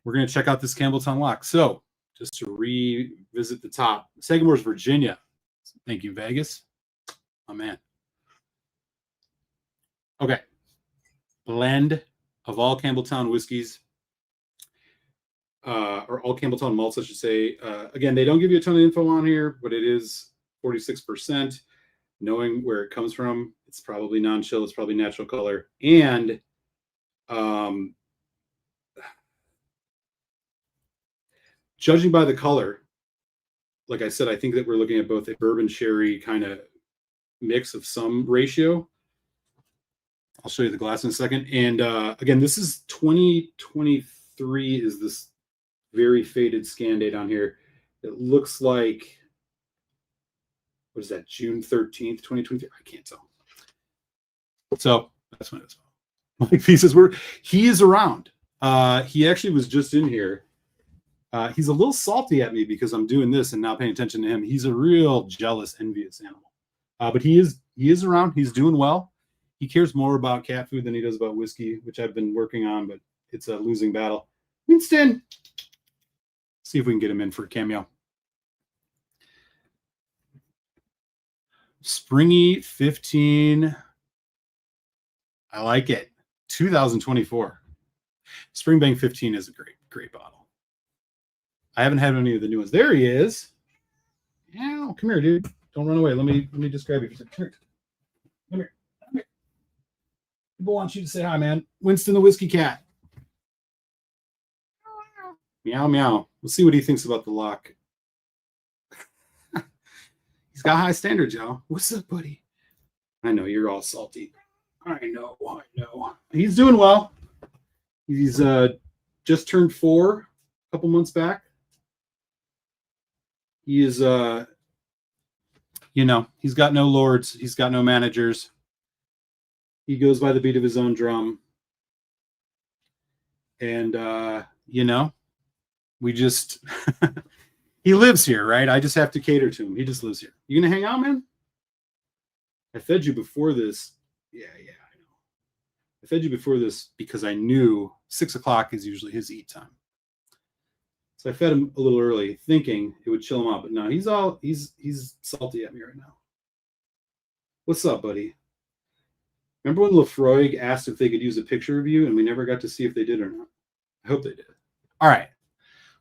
We're going to check out this Campbeltown Loch. So just to revisit the top, Sagamore's Virginia. Thank you, Vegas. Oh, man. Okay. Blend of all Campbeltown whiskeys, or all Campbeltown malts, I should say. Again, they don't give you a ton of info on here, but it is 46%. Knowing where it comes from, it's probably non-chill, it's probably natural color. And judging by the color, like I said, I think that we're looking at both a bourbon sherry kind of mix of some ratio. I'll show you the glass in a second. And again, this is 2023 is this very faded scan date on here. It looks like, what is that, June 13th, 2023? I can't tell. So that's when it's like pieces were. He is around. He actually was just in here. He's a little salty at me because I'm doing this and not paying attention to him. He's a real jealous, envious animal. But he is around. He's doing well. He cares more about cat food than he does about whiskey, which I've been working on, but it's a losing battle. Winston, see if we can get him in for a cameo. Springy 15. I like it. 2024. Springbank 15 is a great bottle. I haven't had any of the new ones. There he is. Yeah, come here, dude. Don't run away. Let me just grab you. Come here. Come here. People want you to say hi, man. Winston the Whiskey Cat. Meow, meow. We'll see what he thinks about the Loch. He's got high standards, y'all. What's up, buddy? I know you're all salty. I know. He's doing well. He's just turned 4 a couple months back. He is, he's got no lords. He's got no managers. He goes by the beat of his own drum. And, we just, he lives here, right? I just have to cater to him. He just lives here. You going to hang out, man? I fed you before this. Yeah, I know. I fed you before this because I knew 6 o'clock is usually his eat time. So I fed him a little early, thinking it would chill him out. But no, he's salty at me right now. What's up, buddy? Remember when Lefroy asked if they could use a picture of you, and we never got to see if they did or not? I hope they did. All right.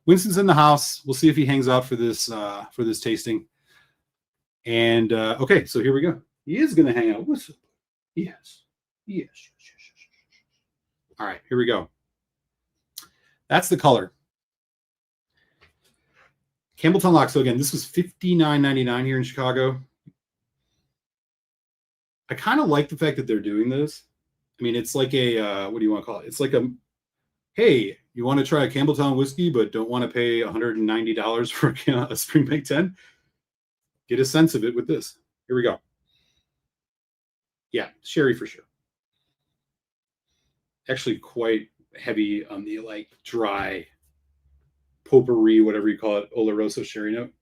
Winston's in the house. We'll see if he hangs out for this tasting. And okay, so here we go. He is going to hang out. What's up? Yes. All right, here we go. That's the color. Campbeltown Loch. So again, this was $59.99 here in Chicago. I kind of like the fact that they're doing this. I mean, it's like a, what do you want to call it? It's like a, hey, you want to try a Campbeltown whiskey, but don't want to pay $190 for a Springbank 10? Get a sense of it with this. Here we go. Yeah, sherry for sure. Actually quite heavy on the like dry potpourri, whatever you call it, Oloroso sherry note.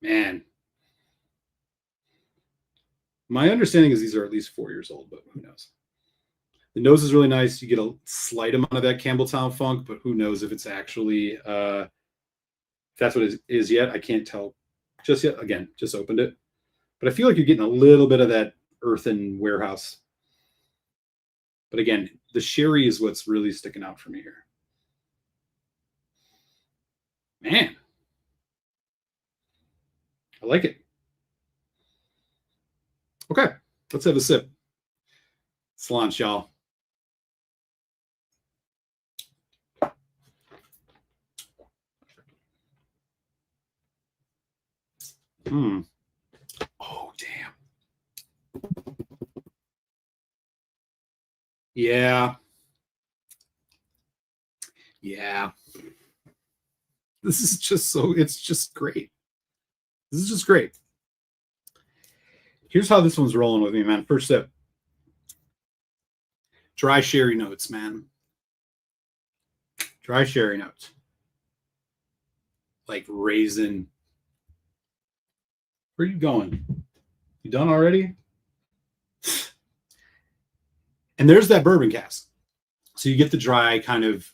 Man. My understanding is these are at least 4 years old, but who knows? The nose is really nice. You get a slight amount of that Campbeltown funk, but who knows if it's actually, if that's what it is yet. I can't tell just yet. Again, just opened it. But I feel like you're getting a little bit of that earthen warehouse. But again, the sherry is what's really sticking out for me here. Man. I like it. Okay, let's have a sip. Slaunch, y'all. Oh, damn. Yeah. This is just it's just great. This is just great. Here's how this one's rolling with me, man. First sip. Dry sherry notes, man. Dry sherry notes. Like raisin. Where are you going? You done already? And there's that bourbon cask. So you get the dry kind of,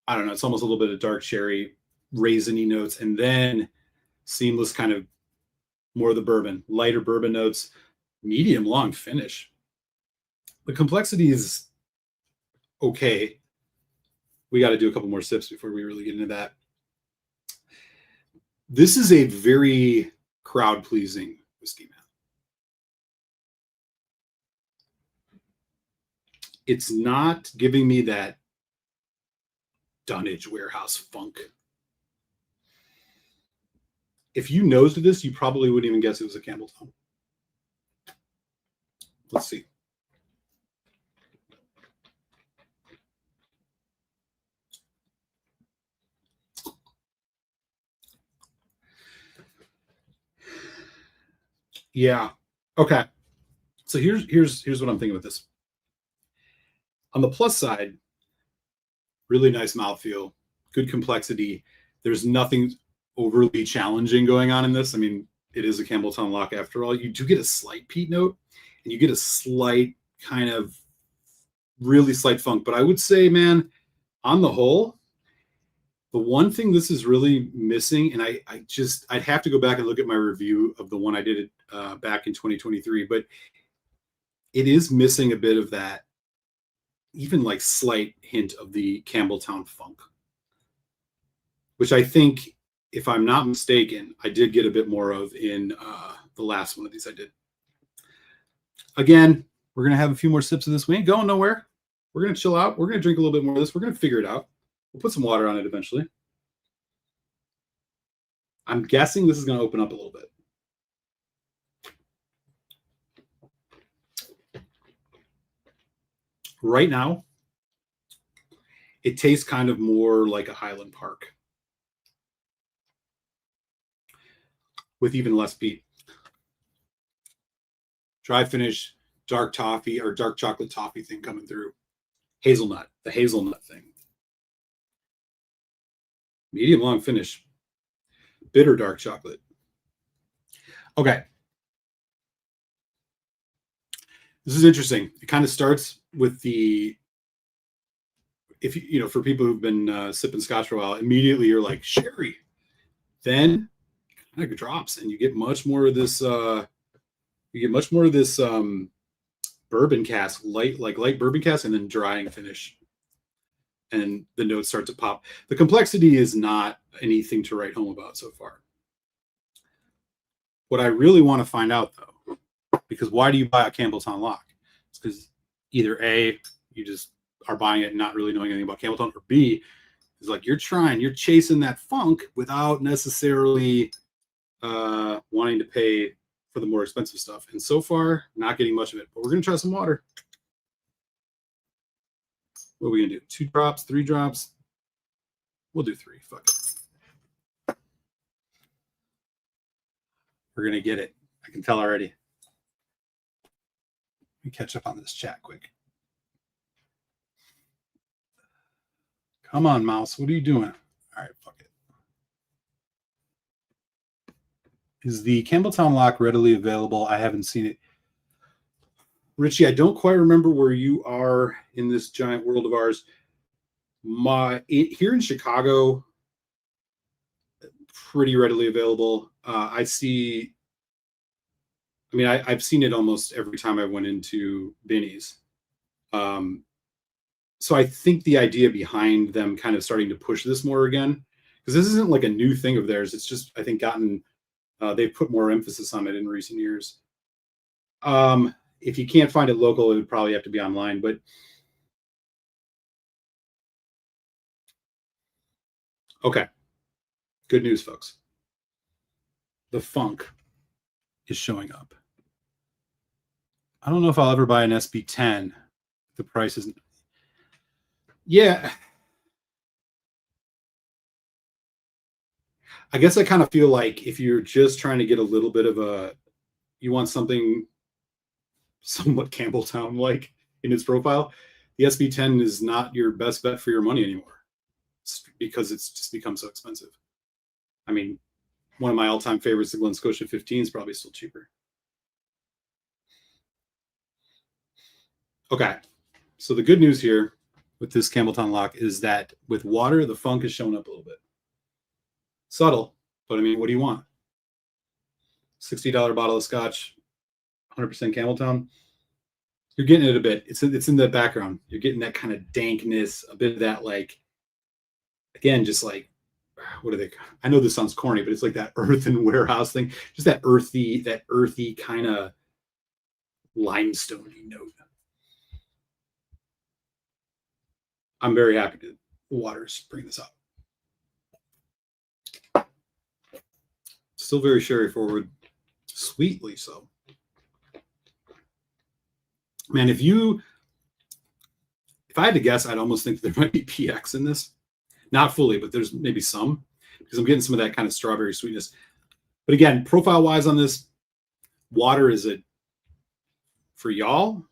I don't know, it's almost a little bit of dark sherry, raisiny notes, and then seamless kind of more of the bourbon, lighter bourbon notes, medium long finish. The complexity is okay. We got to do a couple more sips before we really get into that. This is a very crowd-pleasing whiskey, man. It's not giving me that Dunnage warehouse funk. If you nosed this, you probably wouldn't even guess it was a Campbeltown. Let's see. Yeah. Okay. So here's what I'm thinking with this. On the plus side, really nice mouthfeel, good complexity. There's nothing overly challenging going on in this. I mean, it is a Campbeltown lock after all. You do get a slight peat note, and you get a slight kind of really slight funk. But I would say, man, on the whole, the one thing this is really missing, and I'd have to go back and look at my review of the one I did back in 2023, but it is missing a bit of that, even like slight hint of the Campbeltown funk, which I think, if I'm not mistaken, I did get a bit more of in the last one of these I did. Again, we're going to have a few more sips of this. We ain't going nowhere. We're going to chill out. We're going to drink a little bit more of this. We're going to figure it out. We'll put some water on it eventually. I'm guessing this is going to open up a little bit. Right now, it tastes kind of more like a Highland Park with even less peat. Dry finish, dark toffee or dark chocolate toffee thing coming through. Hazelnut, the hazelnut thing. Medium long finish. Bitter dark chocolate. Okay. This is interesting. It kind of starts with the, if you know, for people who've been sipping scotch for a while, immediately you're like sherry. Then it kind of drops, and you get much more of this. Bourbon cask, light bourbon cask, and then drying finish, and the notes start to pop. The complexity is not anything to write home about so far. What I really want to find out, though, because why do you buy a Campbeltown lock? It's because either A, you just are buying it and not really knowing anything about Campbeltown, or B, is like you're chasing that funk without necessarily wanting to pay for the more expensive stuff. And so far, not getting much of it. But we're going to try some water. What are we going to do? 2 drops, 3 drops? We'll do 3. Fuck it. We're going to get it. I can tell already. Let me catch up on this chat quick. Come on, mouse. What are you doing? All right, fuck it. Is the Campbeltown lock readily available? I haven't seen it. Richie, I don't quite remember where you are in this giant world of ours. Here in Chicago, pretty readily available. I've seen it almost every time I went into Benny's. So I think the idea behind them kind of starting to push this more again, because this isn't like a new thing of theirs. It's just, I think, they've put more emphasis on it in recent years. If you can't find it local, it would probably have to be online. But okay, good news, folks. The funk is showing up. I don't know if I'll ever buy an SB10. The price isn't. Yeah. I guess I kind of feel like if you're just trying to get a little bit of you want something somewhat Campbeltown-like in its profile, the SB10 is not your best bet for your money anymore, because it's just become so expensive. I mean, one of my all-time favorites, the Glen Scotia 15, is probably still cheaper. Okay, so the good news here with this Campbeltown lock is that with water, the funk is showing up a little bit. Subtle, but I mean, what do you want? $60 bottle of scotch, 100% Campbeltown. You're getting it a bit. It's in the background. You're getting that kind of dankness, a bit of that, like, again, just like, what are they? I know this sounds corny, but it's like that earthen warehouse thing. Just that earthy kind of limestone-y note. I'm very happy to the waters bring this up. Still very sherry forward, sweetly so. Man, if I had to guess, I'd almost think there might be PX in this. Not fully, but there's maybe some, because I'm getting some of that kind of strawberry sweetness. But again, profile-wise on this, Water is for y'all.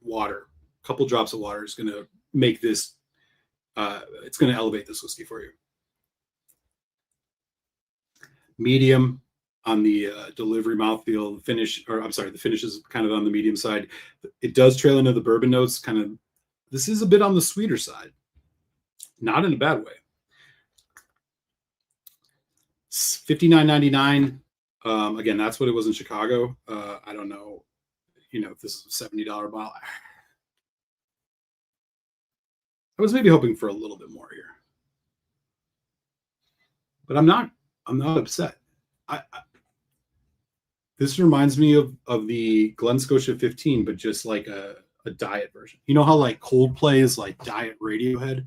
Water, a couple drops of water is going to make this. It's going to elevate this whiskey for you. Medium on the delivery mouthfeel. The finish is kind of on the medium side. It does trail into the bourbon notes. This is a bit on the sweeter side, not in a bad way. $59.99. Again, that's what it was in Chicago. I don't know, if this is a $70 bottle. I was maybe hoping for a little bit more here, but I'm not upset. This reminds me of the Glen Scotia 15, but just like a diet version. You know how like Coldplay is like diet Radiohead?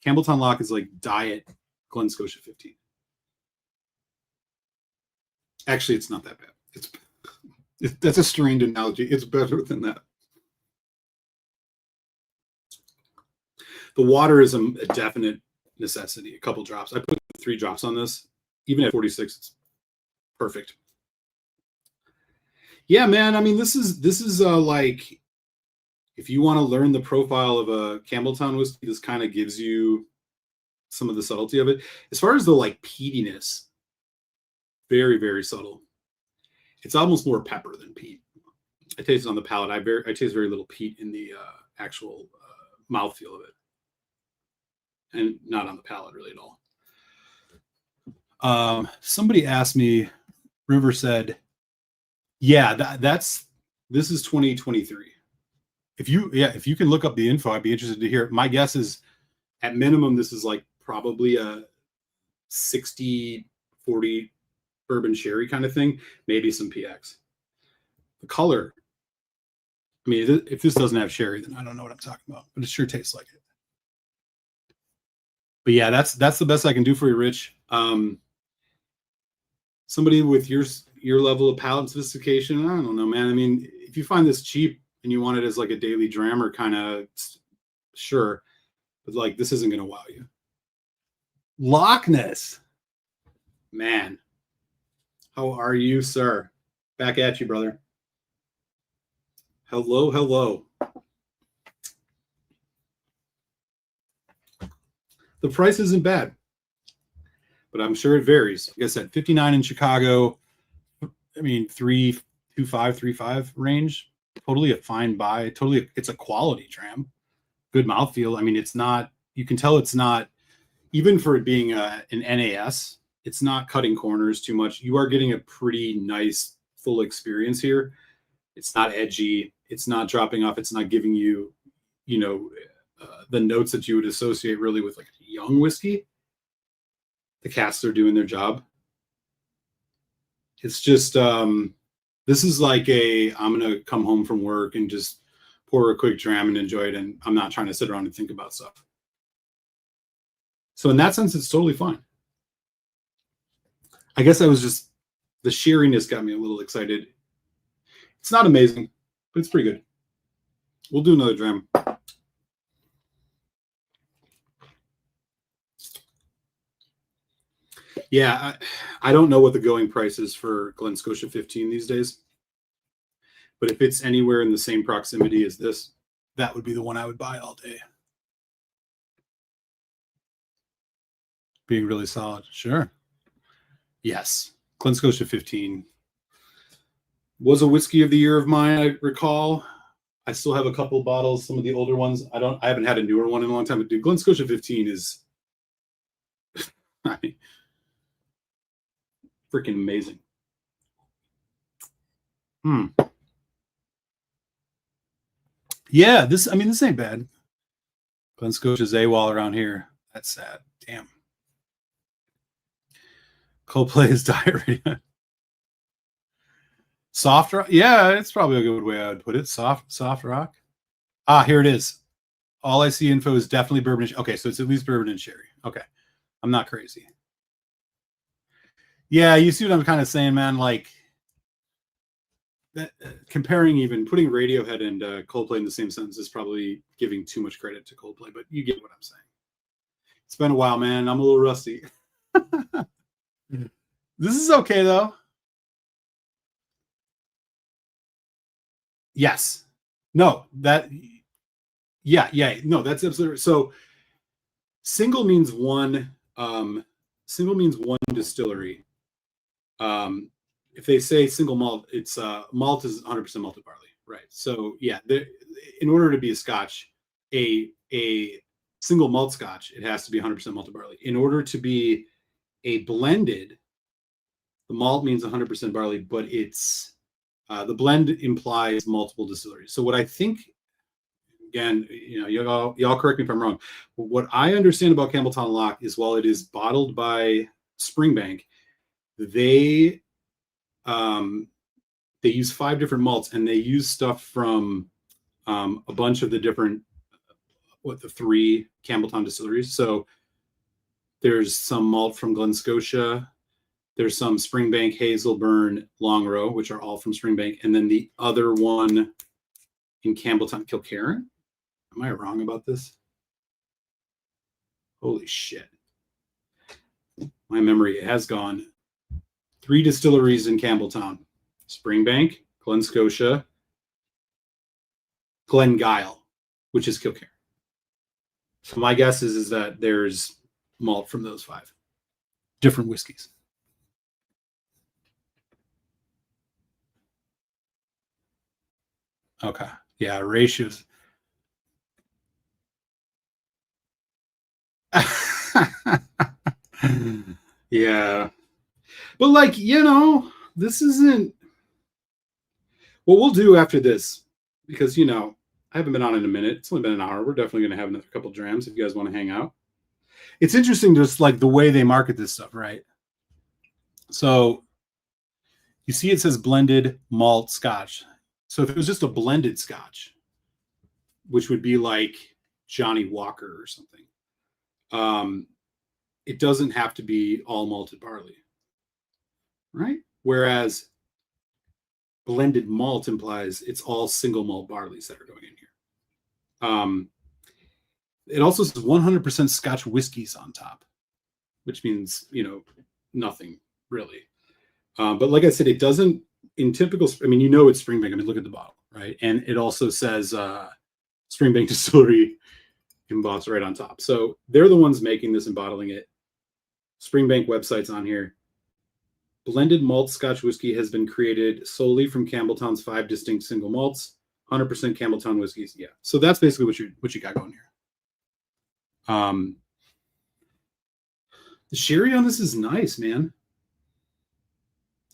Campbeltown Loch is like diet Glen Scotia 15. Actually, it's not that bad. That's a strained analogy. It's better than that. The water is a definite necessity. A couple drops. I put 3 drops on this. Even at 46, it's perfect. Yeah, man. I mean, this is like, if you want to learn the profile of a Campbeltown whiskey, this kind of gives you some of the subtlety of it. As far as the like peatiness, very, very subtle. It's almost more pepper than peat. I taste it on the palate. I taste very little peat in the actual mouthfeel of it, and not on the palate really at all. Somebody asked me, River said, yeah, this is 2023. If you can look up the info, I'd be interested to hear. My guess is at minimum, this is like probably a 60-40 bourbon sherry kind of thing, maybe some PX. The color, I mean, if this doesn't have sherry, then I don't know what I'm talking about, but it sure tastes like it. But yeah, that's the best I can do for you, Rich. Somebody with your level of palate sophistication, I don't know, man. I mean, if you find this cheap and you want it as like a daily drammer kind of, sure, but like this isn't going to wow you. Loch Ness, man. How are you, sir? Back at you, brother. Hello. The price isn't bad, but I'm sure it varies. Like I said, 59 in Chicago. I mean, 325, 35 range. Totally a fine buy. Totally, it's a quality dram. Good mouthfeel. I mean, it's not. You can tell it's not. Even for it being an NAS, it's not cutting corners too much. You are getting a pretty nice full experience here. It's not edgy. It's not dropping off. It's not giving you, the notes that you would associate really with like a young whiskey. The casks are doing their job. It's just, this is like I'm going to come home from work and just pour a quick dram and enjoy it. And I'm not trying to sit around and think about stuff. So in that sense, it's totally fine. I guess the sheeriness got me a little excited. It's not amazing, but it's pretty good. We'll do another dram. Yeah, I don't know what the going price is for Glen Scotia 15 these days. But if it's anywhere in the same proximity as this, that would be the one I would buy all day. Being really solid. Sure. Yes. Glen Scotia 15 was a whiskey of the year of mine, I recall. I still have a couple of bottles, some of the older ones. I haven't had a newer one in a long time, but dude, Glen Scotia 15 is freaking amazing. Yeah, this ain't bad. Glen Scotia's AWOL around here. That's sad. Damn. Coldplay is diarrhea. Soft rock? Yeah, it's probably a good way I would put it. Soft rock. Here it is. All I see info is definitely bourbon. Okay, so it's at least bourbon and sherry. Okay. I'm not crazy. Yeah, you see what I'm kind of saying, man? Like, comparing, even putting Radiohead and Coldplay in the same sentence is probably giving too much credit to Coldplay, but you get what I'm saying. It's been a while, man. I'm a little rusty. This is okay, though. Yes. No, that, yeah, yeah. No, that's absolutely. So single means one, single means one distillery. Um, if they say single malt, it's malt is 100% malted barley, right? So yeah, in order to be a Scotch, a single malt Scotch, it has to be 100% malted barley. In order to be a blended, the malt means 100% barley, but it's the blend implies multiple distilleries. So what I think, again, y'all correct me if I'm wrong, but what I understand about Campbeltown Loch is while it is bottled by Springbank, they um, they use 5 different malts and they use stuff from a bunch of the different the 3 Campbeltown distilleries. So there's some malt from Glen Scotia, there's some Springbank, Hazelburn, Longrow, which are all from Springbank, and then the other one in Campbeltown, Kilkerran. Am I wrong about this? Holy shit. My memory has gone. 3 distilleries in Campbeltown. Springbank, Glen Scotia, Glengyle, which is Kilkerran. So my guess is that there's malt from those 5 different whiskeys. Okay. Yeah, ratios. Yeah. But like, this isn't what we'll do after this, because I haven't been on in a minute. It's only been an hour. We're definitely going to have another couple of drams if you guys want to hang out. It's interesting just like the way they market this stuff, right? So you see it says blended malt Scotch. So if it was just a blended Scotch, which would be like Johnny Walker or something, it doesn't have to be all malted barley, right? Whereas blended malt implies it's all single malt barleys that are going in here. It also says 100% Scotch whiskeys on top, which means, nothing really. But like I said, it doesn't, in typical, it's Springbank. I mean, look at the bottle, right? And it also says Springbank Distillery embossed right on top. So they're the ones making this and bottling it. Springbank website's on here. Blended malt Scotch whiskey has been created solely from Campbeltown's 5 distinct single malts, 100% Campbeltown whiskeys. Yeah. So that's basically what you got going here. The sherry on this is nice, man.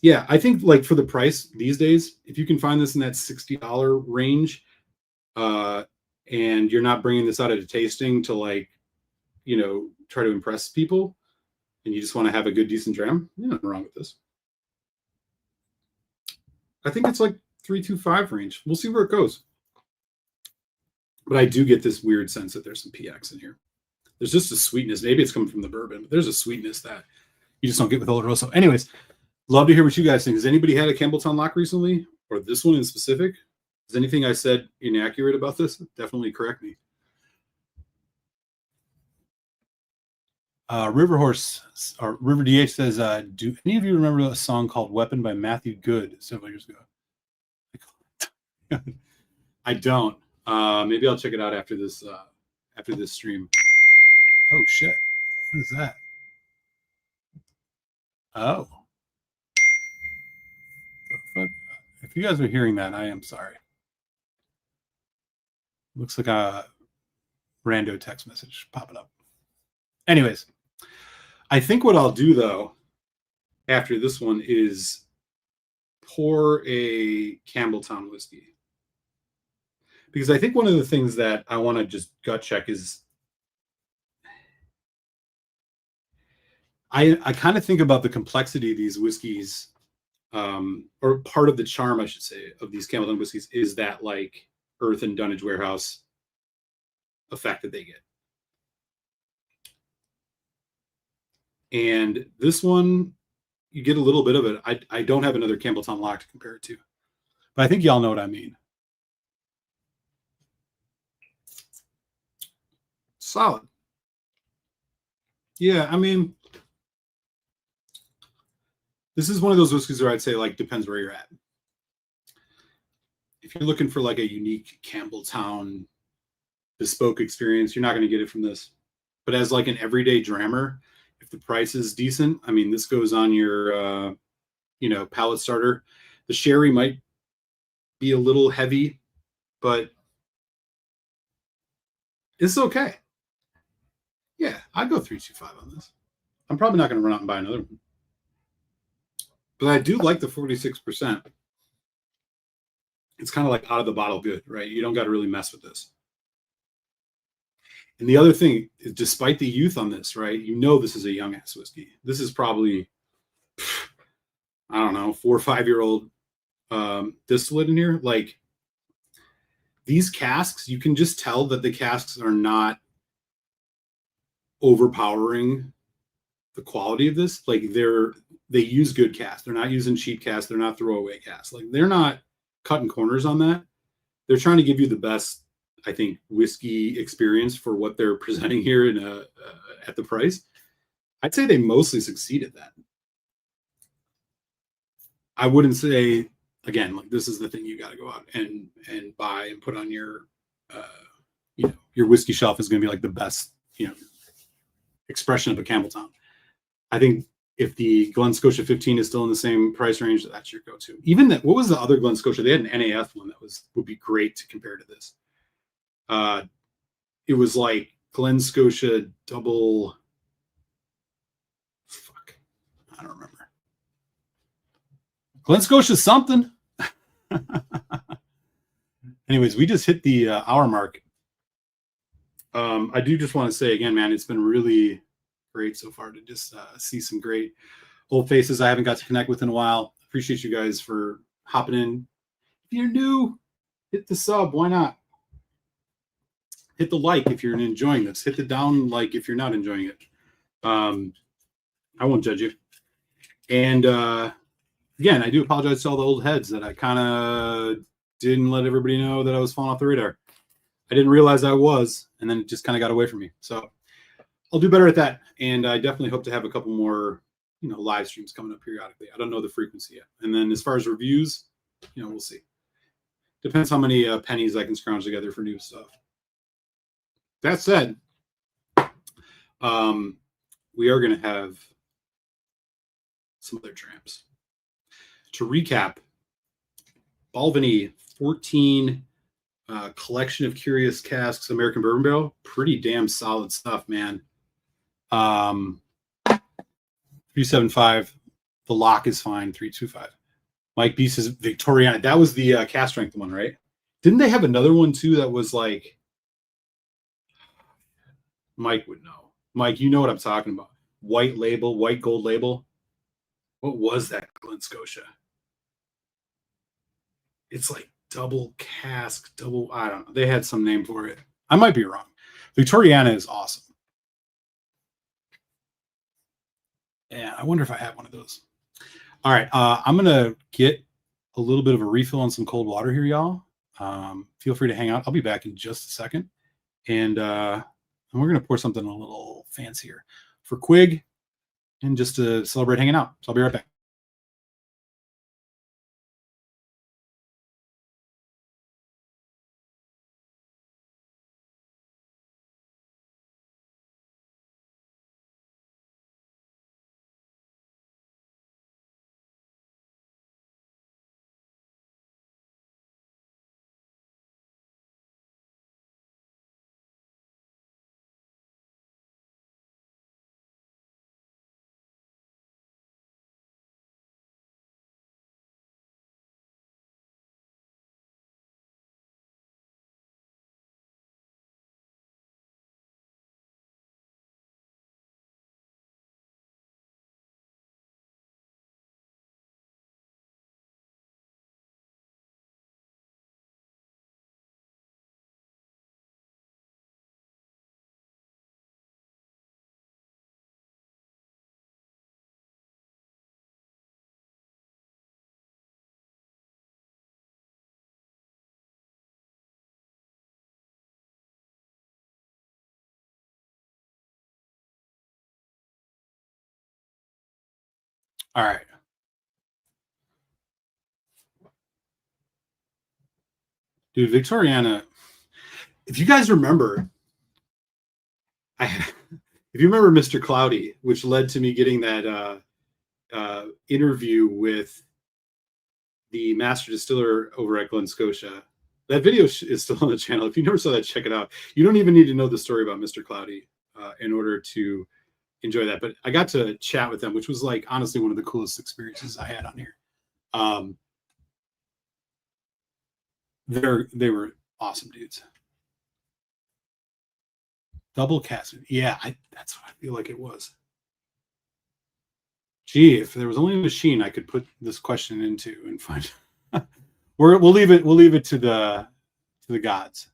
Yeah, I think like for the price these days, if you can find this in that $60 range, and you're not bringing this out at a tasting to try to impress people, and you just want to have a good, decent dram, nothing wrong with this. I think it's like 325 range. We'll see where it goes. But I do get this weird sense that there's some PX in here. There's just a sweetness. Maybe it's coming from the bourbon, but there's a sweetness that you just don't get with Oloroso. Anyways, love to hear what you guys think. Has anybody had a Campbeltown Loch recently, or this one in specific? Is anything I said inaccurate about this? Definitely correct me. River Horse or River DH says, do any of you remember a song called Weapon by Matthew Good several years ago? I don't. Maybe I'll check it out after this stream. Oh shit. What is that? Oh. If you guys are hearing that, I am sorry. Looks like a rando text message popping up. Anyways, I think what I'll do though after this one is pour a Campbeltown whiskey, because I think one of the things that I want to just gut check is I kind of think about the complexity of these whiskeys, or part of the charm, I should say, of these Campbeltown whiskeys is that like earth and dunnage warehouse effect that they get. And this one, you get a little bit of it. I don't have another Campbeltown Loch to compare it to, but I think y'all know what I mean. Solid. Yeah, I mean, this is one of those whiskeys where I'd say like depends where you're at. if you're looking for like a unique Campbeltown bespoke experience, you're not going to get it from this. But as like an everyday drammer, if the price is decent, I mean, this goes on your, palate starter. The sherry might be a little heavy, but it's okay. Yeah, I'd go 325 on this. I'm probably not going to run out and buy another one. But I do like the 46%. It's kind of like out of the bottle good, right? You don't got to really mess with this. And the other thing is, despite the youth on this, right? You know this is a young ass whiskey. This is probably, I don't know, 4 or 5-year-old distillate in here. Like these casks, you can just tell that the casks are not overpowering the quality of this. Like they use good casks. They're not using cheap casks. They're not throwaway casks. Like they're not cutting corners on that. They're trying to give you the best, I think, whiskey experience for what they're presenting here at the price. I'd say they mostly succeed at that. I wouldn't say, again, like this is the thing you got to go out and buy and put on your your whiskey shelf is going to be like the best expression of a Campbeltown. I think if the Glen Scotia 15 is still in the same price range, that's your go-to. Even that, what was the other Glen Scotia? They had an NAF one that would be great to compare to this. It was like Glen Scotia double. Fuck, I don't remember. Glen Scotia something. Anyways, we just hit the hour mark. I do just want to say again, man, it's been really great so far to just see some great old faces I haven't got to connect with in a while. Appreciate you guys for hopping in. If you're new, hit the sub. Why not? Hit the like if you're enjoying this. Hit the down like if you're not enjoying it. I won't judge you. And again, I do apologize to all the old heads that I kind of didn't let everybody know that I was falling off the radar. I didn't realize I was, and then it just kind of got away from me. So I'll do better at that. And I definitely hope to have a couple more, live streams coming up periodically. I don't know the frequency yet. And then as far as reviews, we'll see. Depends how many pennies I can scrounge together for new stuff. That said, we are going to have some other tramps. To recap, Balvenie 14 collection of curious casks, American Bourbon Barrel, pretty damn solid stuff, man. 375. The Loch is fine. 325. Mike B says Victoriana. That was the cast strength one, right? Didn't they have another one too that was like? Mike would know. Mike, you know what I'm talking about. White label, white gold label. What was that Glen Scotia? It's like double cask, I don't know. They had some name for it. I might be wrong. Victoriana is awesome. Yeah, I wonder if I have one of those. All right, I'm going to get a little bit of a refill on some cold water here, y'all. Feel free to hang out. I'll be back in just a second. And we're going to pour something a little fancier for Quig and just to celebrate hanging out. So I'll be right back. All right. Dude, Victoriana, if you guys remember, if you remember Mr. Cloudy, which led to me getting that interview with the master distiller over at Glen Scotia. That video is still on the channel. If you never saw that, check it out. You don't even need to know the story about Mr. Cloudy in order to enjoy that. But I got to chat with them, which was like honestly one of the coolest experiences I had on here. They were awesome dudes. Double casting. Yeah, that's what I feel like it was. Gee, if there was only a machine I could put this question into and find. We'll leave it to the gods.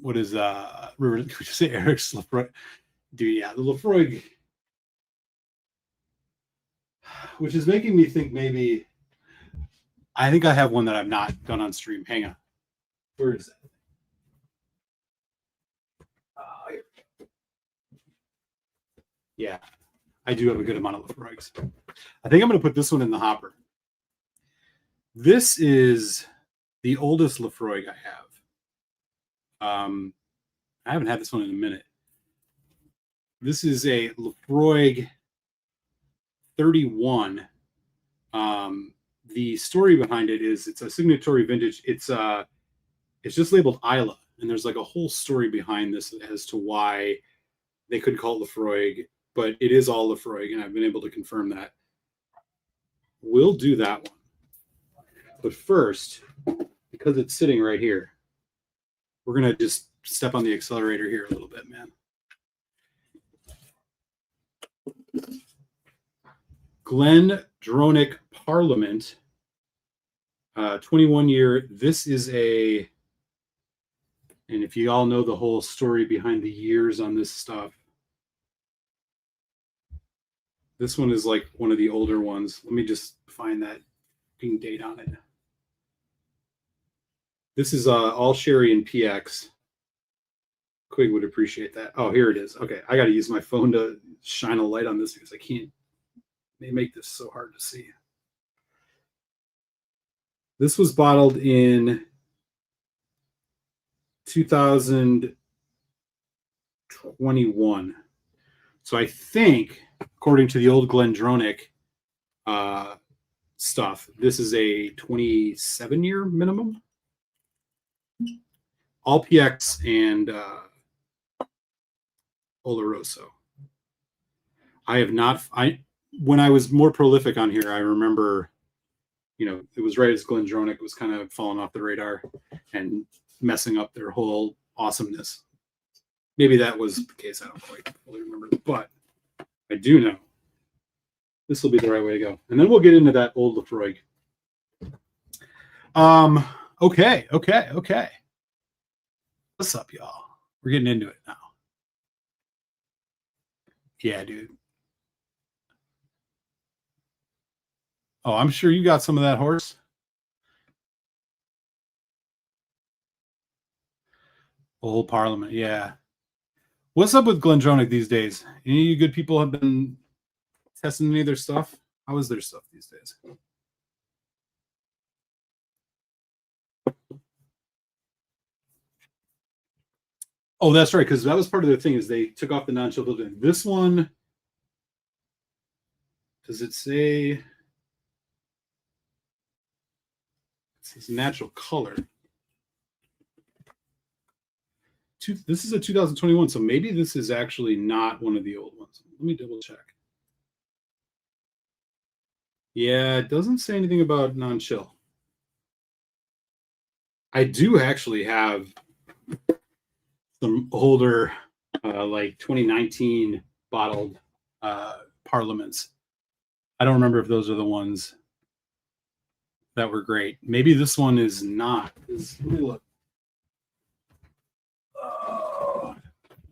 What is River? Could you say Eric's Lefroy? Dude, yeah, the Lefroy, which is making me think maybe. I think I have one that I've not done on stream. Hang on. Where is that? Yeah, I do have a good amount of Lefroy's. I think I'm going to put this one in the hopper. This is the oldest Lefroy I have. I haven't had this one in a minute. This is a Lefroy 31. The story behind it is it's a signatory vintage. It's just labeled Isla, and there's like a whole story behind this as to why they could call it Lefroy, but it is all Lefroy, and I've been able to confirm that. We'll do that one. But first, because it's sitting right here, we're going to just step on the accelerator here a little bit, man. Glendronach Parliament, 21 year. This is and if you all know the whole story behind the years on this stuff, this one is like one of the older ones. Let me just find that date on it. This is all sherry and PX. Quig would appreciate that. Oh, here it is. Okay, I got to use my phone to shine a light on this because I can't. They make this so hard to see. This was bottled in 2021. So I think, according to the old Glendronach stuff, this is a 27-year minimum. All PX and Oloroso. I have not. When I was more prolific on here, I remember, it was right as Glendronach was kind of falling off the radar and messing up their whole awesomeness. Maybe that was the case. I don't quite fully remember, but I do know this will be the right way to go. And then we'll get into that old Lefroy. Okay. What's up, y'all? We're getting into it now. Yeah, dude. Oh, I'm sure you got some of that horse. Old Parliament, yeah. What's up with Glendronach these days? Any of you good people have been testing any of their stuff? How is their stuff these days? Oh, that's right, because that was part of their thing is they took off the non-chill building. This one, does it say? It says natural color. This is a 2021, so maybe this is actually not one of the old ones. Let me double check. Yeah, it doesn't say anything about non-chill. I do actually have some older, like 2019 bottled Parliaments. I don't remember if those are the ones that were great. Maybe this one is not. Let me look.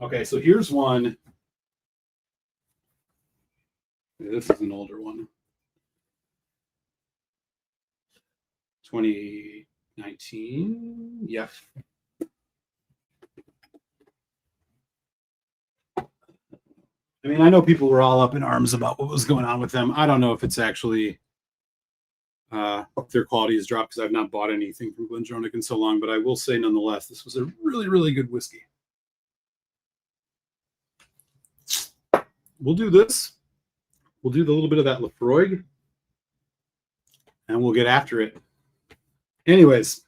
Okay, so here's one. This is an older one. 2019. Yep. I mean, I know people were all up in arms about what was going on with them. I don't know if it's actually Their quality has dropped because I've not bought anything from Glendronach in so long, but I will say nonetheless, this was a really, really good whiskey. We'll do this. We'll do the little bit of that Lafroig, and we'll get after it. Anyways,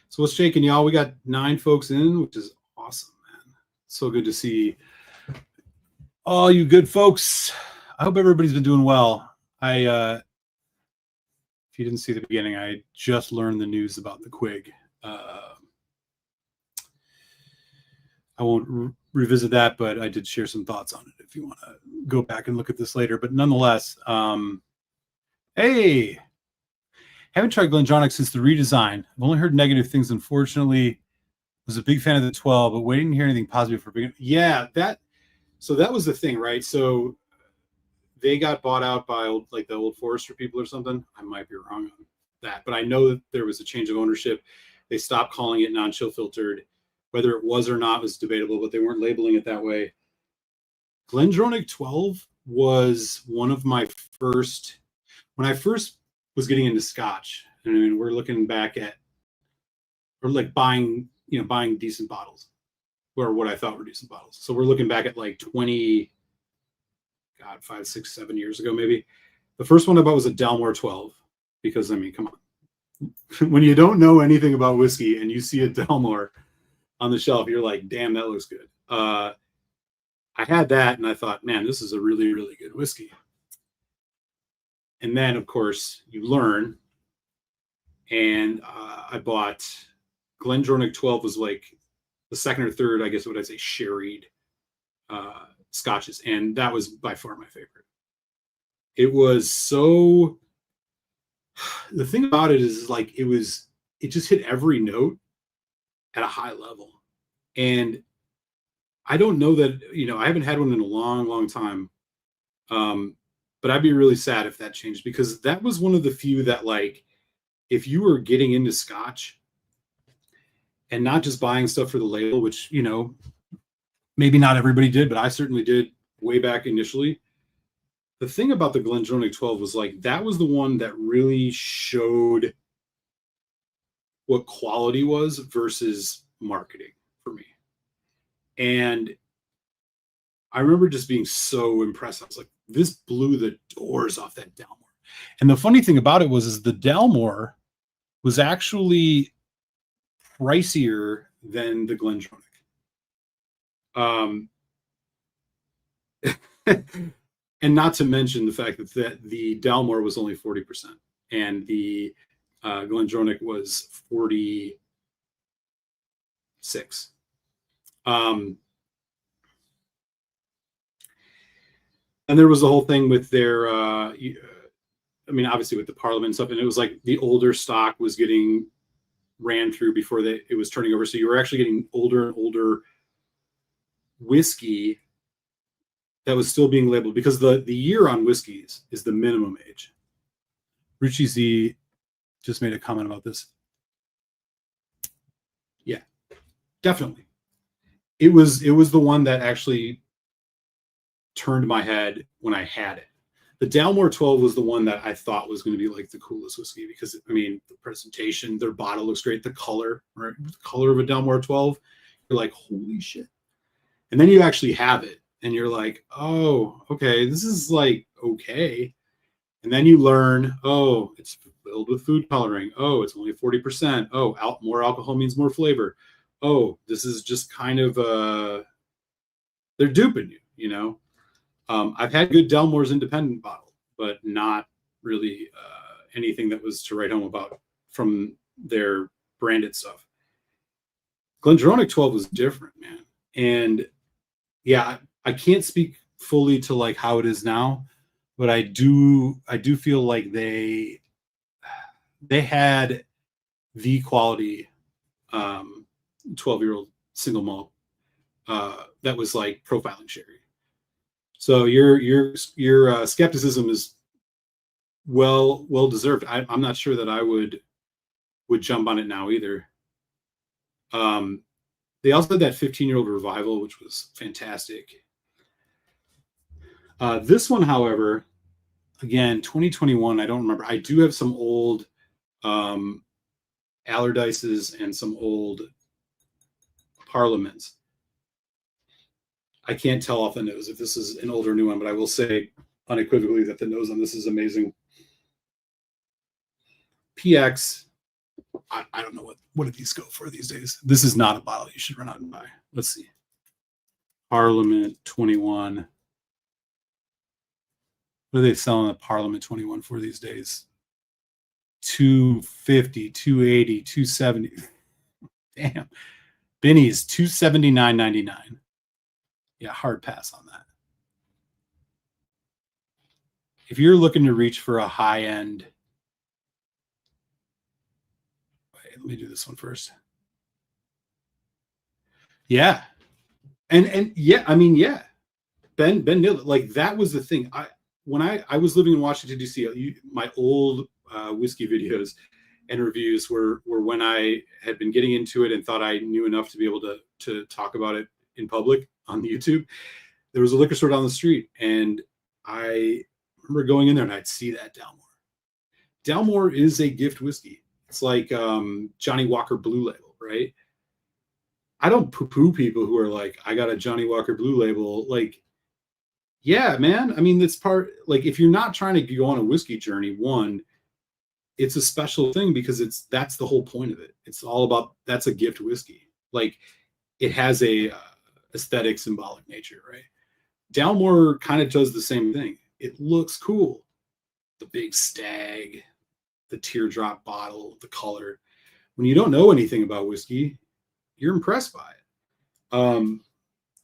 so what's shaking, y'all? We got 9 folks in, which is awesome, man. So good to see all you good folks. I hope everybody's been doing well. If you didn't see the beginning, I just learned the news about the Quig. I won't revisit that, but I did share some thoughts on it if you want to go back and look at this later. But nonetheless, hey, haven't tried Glendronach since the redesign. I've only heard negative things. Unfortunately, was a big fan of the 12, but waiting to hear anything positive for big. Yeah, that was the thing, right? So they got bought out by the Old Forester people or something. I might be wrong on that, but I know that there was a change of ownership. They stopped calling it non-chill filtered. Whether it was or not was debatable, but they weren't labeling it that way. Glendronach 12 was one of my first, when I first was getting into Scotch. I mean, we're looking back at, or like buying decent bottles, or what I thought were decent bottles. So we're looking back at like 5, 6, 7 years ago, maybe. The first one I bought was a Dalmore 12, because, I mean, come on. When you don't know anything about whiskey and you see a Dalmore on the shelf, you're like, damn, that looks good. I had that and I thought, man, this is a really, really good whiskey. And then, of course, you learn. And I bought Glendronach 12 was like the second or third, I guess, what I'd say, sherried scotches. And that was by far my favorite. It was so, the thing about it is like, it just hit every note at a high level. And I don't know that, I haven't had one in a long, long time. But I'd be really sad if that changed, because that was one of the few that, like, if you were getting into Scotch and not just buying stuff for the label, which, maybe not everybody did, but I certainly did way back initially. The thing about the Glendronach 12 was like, that was the one that really showed what quality was versus marketing for me. And I remember just being so impressed. I was like, this blew the doors off that Dalmore. And the funny thing about it is the Dalmore was actually pricier than the Glendronach. And not to mention the fact that the Dalmore was only 40% and the Glendronach was 46. And there was the whole thing with their, obviously with the Parliament and stuff, and it was like the older stock was getting ran through before it was turning over. So you were actually getting older and older whiskey that was still being labeled, because the year on whiskeys is the minimum age. Richie Z just made a comment about this. Yeah, definitely. It was the one that actually turned my head when I had it. The Dalmore 12 was the one that I thought was going to be like the coolest whiskey, because the presentation, their bottle looks great, the color, right? The color of a Dalmore 12, you're like, holy shit. And then you actually have it and you're like, oh, okay, this is like okay. And then you learn, oh, it's filled with food coloring. Oh, it's only 40%. Oh, more alcohol means more flavor. Oh, this is just kind of they're duping you, I've had good Dalmore's independent bottle, but not really anything that was to write home about from their branded stuff. Glendronach 12 was different, man. And yeah, I can't speak fully to like how it is now, but I do feel like they had the quality 12-year-old single malt that was like profiling sherry. So your skepticism is well deserved. I'm not sure that I would jump on it now either. They also had that 15-year-old revival, which was fantastic. This one, however, again, 2021, I don't remember. I do have some old Allardyces and some old Parliaments. I can't tell off the nose if this is an old or new one, but I will say unequivocally that the nose on this is amazing. PX, I don't know what do these go for these days. This is not a bottle you should run out and buy. Let's see. Parliament 21. What are they selling at Parliament 21 for these days? 250, 280, 270. Damn. Benny's 279.99. Yeah, hard pass on that. If you're looking to reach for a high end, wait, let me do this one first. Yeah. And yeah, I mean, yeah. Ben nailed it. Like that was the thing. When I was living in Washington, D.C., my old whiskey videos and reviews were when I had been getting into it and thought I knew enough to be able to talk about it in public on YouTube. There was a liquor store down the street, and I remember going in there and I'd see that Dalmore. Dalmore is a gift whiskey. It's like Johnny Walker Blue Label, right? I don't poo-poo people who are like, I got a Johnny Walker Blue Label. Like, yeah, man. I mean, that's part, like, if you're not trying to go on a whiskey journey, one, it's a special thing because that's the whole point of it. It's all about, that's a gift whiskey. Like, it has a aesthetic, symbolic nature, right? Dalmore kind of does the same thing. It looks cool. The big stag, the teardrop bottle, the color. When you don't know anything about whiskey, you're impressed by it. And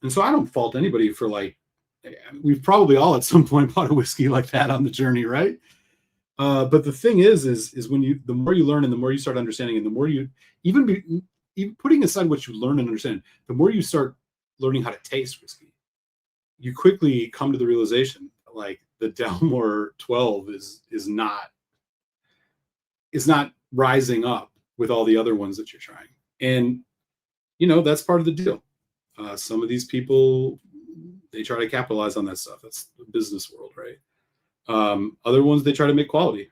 so I don't fault anybody for like, we've probably all at some point bought a whiskey like that on the journey, right? But the thing is when the more you learn and the more you start understanding, and the more you even putting aside what you learn and understand, the more you start learning how to taste whiskey, you quickly come to the realization like the Dalmore 12 is not rising up with all the other ones that you're trying. And that's part of the deal. Some of these people, they try to capitalize on that stuff. That's the business world, right? Other ones, they try to make quality.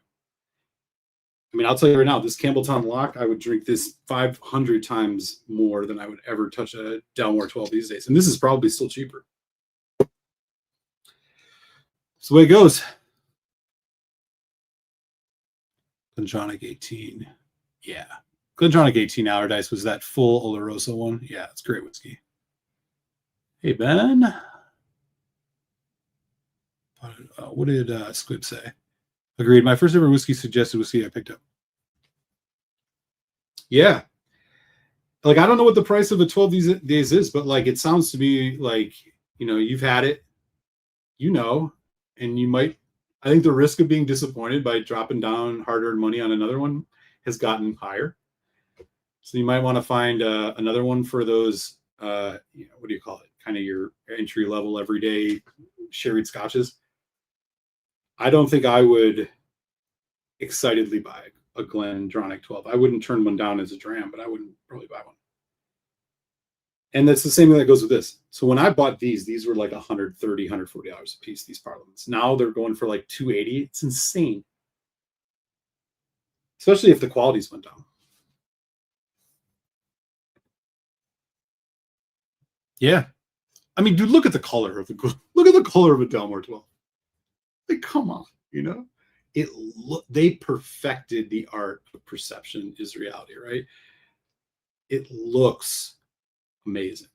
I mean, I'll tell you right now, this Campbeltown Loch, I would drink this 500 times more than I would ever touch a Dalmore 12 these days. And this is probably still cheaper. That's the way it goes. Glendronach 18. Yeah. Glendronach 18 Allardyce was that full Oloroso one. Yeah, it's great whiskey. Hey, Ben. What did Squib say? Agreed. My first ever whiskey suggested whiskey I picked up. Yeah. Like, I don't know what the price of a 12 these days is, but like, it sounds to me like, you've had it, and you might, I think the risk of being disappointed by dropping down hard-earned money on another one has gotten higher. So you might want to find another one for those, what do you call it? Kind of your entry level, everyday sherried scotches. I don't think I would excitedly buy a Glendronach 12. I wouldn't turn one down as a dram, but I wouldn't probably buy one. And that's the same thing that goes with this. So when I bought these were like $130, $140 a piece, these Parliaments. Now they're going for like $280. It's insane. Especially if the qualities went down. Yeah. I mean, dude, look at the color of a Dalmore 12. Like, come on, they perfected the art of perception is reality, right? It looks amazing.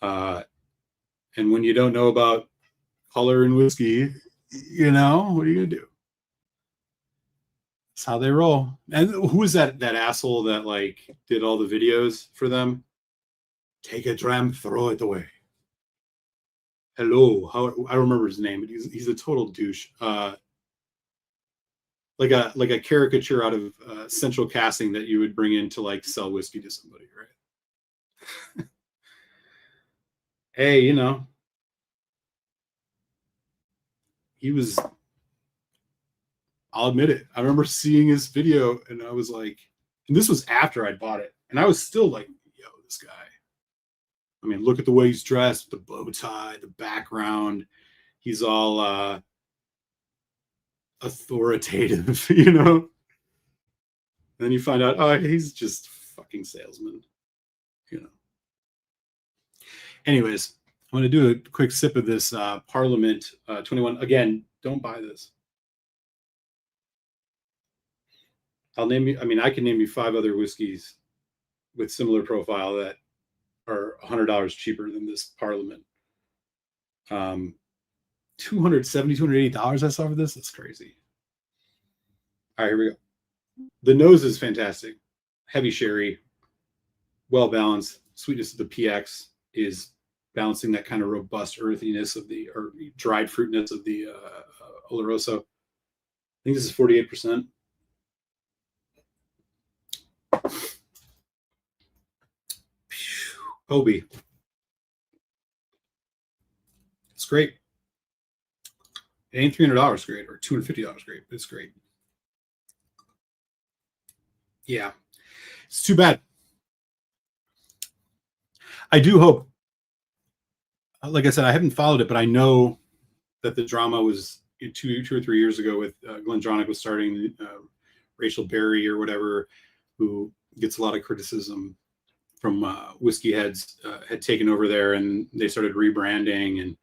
And when you don't know about color and whiskey, what are you gonna do? That's how they roll. And who was that asshole that like did all the videos for them? Take a dram, throw it away. Hello, I don't remember his name, but he's a total douche. Like a caricature out of Central Casting that you would bring in to like sell whiskey to somebody, right? Hey, he was. I'll admit it. I remember seeing his video, and I was like, and this was after I'd bought it, and I was still like, yo, this guy. I mean, look at the way he's dressed, the bow tie, the background. He's all authoritative, you know. And then you find out, oh, he's just fucking salesman, you know. Anyways, I'm going to do a quick sip of this Parliament 21. Again, don't buy this. I'll name you. I mean, I can name you 5 other whiskeys with similar profile that are $100 cheaper than this Parliament. $270, $280 I saw for this. That's crazy. All right, here we go. The nose is fantastic. Heavy sherry, well balanced. Sweetness of the PX is balancing that kind of robust earthiness of the, or dried fruitness of the Oloroso. I think this is 48%. Obi. It's great. It ain't $300 great or $250 great, but it's great. Yeah. It's too bad. I do hope, like I said, I haven't followed it, but I know that the drama was 2 or 3 years ago with Glendronach was starting Rachel Berry or whatever, who gets a lot of criticism from whiskey heads, had taken over there, and they started rebranding. And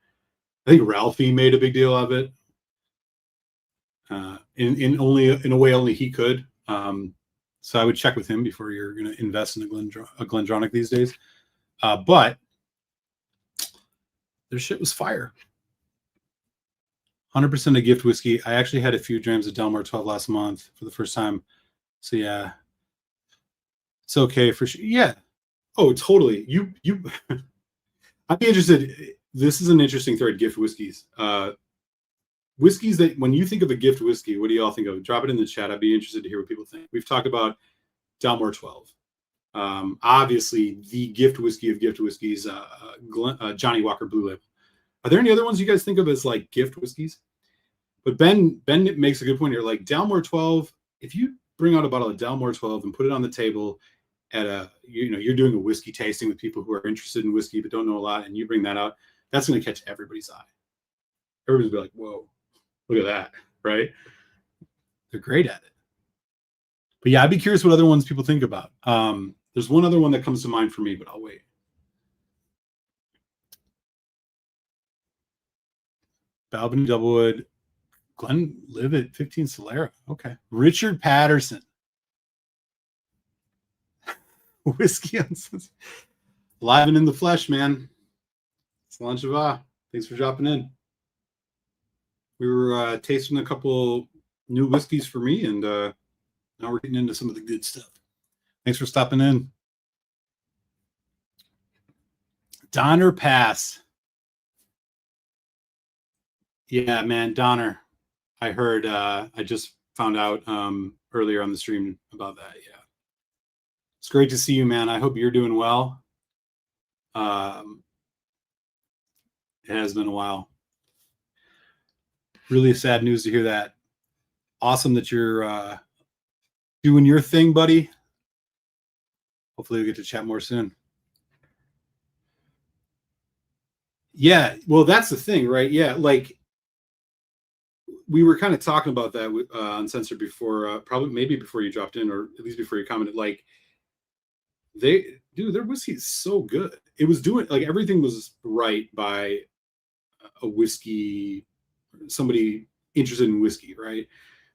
I think Ralphie made a big deal of it, in a way only he could. So I would check with him before you're going to invest in a Glendronach these days. But their shit was fire. 100% a gift whiskey. I actually had a few drams of Delmar 12 last month for the first time. So yeah, it's okay for sure. Yeah. Oh, totally. You I'd be interested. This is an interesting thread, gift whiskeys. Whiskeys that, when you think of a gift whiskey, what do you all think of? Drop it in the chat. I'd be interested to hear what people think. We've talked about Delmar 12. Obviously, the gift whiskey of gift whiskeys, Johnny Walker Blue Label. Are there any other ones you guys think of as like gift whiskeys? But Ben makes a good point here. Like Delmar 12, if you bring out a bottle of Delmar 12 and put it on the table at a, you're doing a whiskey tasting with people who are interested in whiskey but don't know a lot, and you bring that out, that's going to catch everybody's eye. Everybody's be like, whoa, look at that, right? They're great at it. But yeah, I'd be curious what other ones people think about. There's one other one that comes to mind for me, but I'll wait. Balvenie Doublewood, Glenlivet 15 Solera. Okay. Richard Patterson. Whiskey on live and in the flesh, man. Salam Shabbat. Thanks for dropping in. We were tasting a couple new whiskeys for me, and now we're getting into some of the good stuff. Thanks for stopping in. Donner Pass. Yeah, man, Donner. I heard, I just found out earlier on the stream about that. Yeah. It's great to see you, man. I hope you're doing well. It has been a while. Really sad news to hear that. Awesome that you're doing your thing, buddy. Hopefully we'll get to chat more soon. Yeah, well, that's the thing, right? Yeah, like we were kind of talking about that with Uncensored before, probably maybe before you dropped in, or at least before you commented. Like, their whiskey is so good. It was doing, like, everything was right by a whiskey, somebody interested in whiskey, right?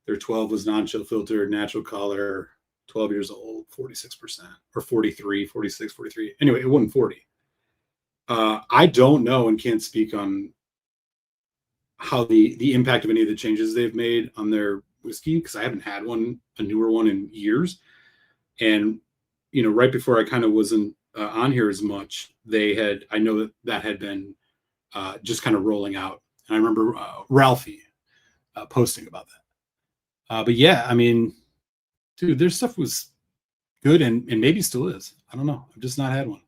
Their 12 was non-chill filtered, natural color, 12 years old, 46%, or 43, 46, 43. Anyway, it wasn't 40. I don't know and can't speak on how the impact of any of the changes they've made on their whiskey, because I haven't had a newer one in years. And, right before I kind of wasn't on here as much, I know that had been just kind of rolling out. And I remember Ralphie posting about that. But yeah, I mean, dude, their stuff was good and maybe still is. I don't know. I've just not had one.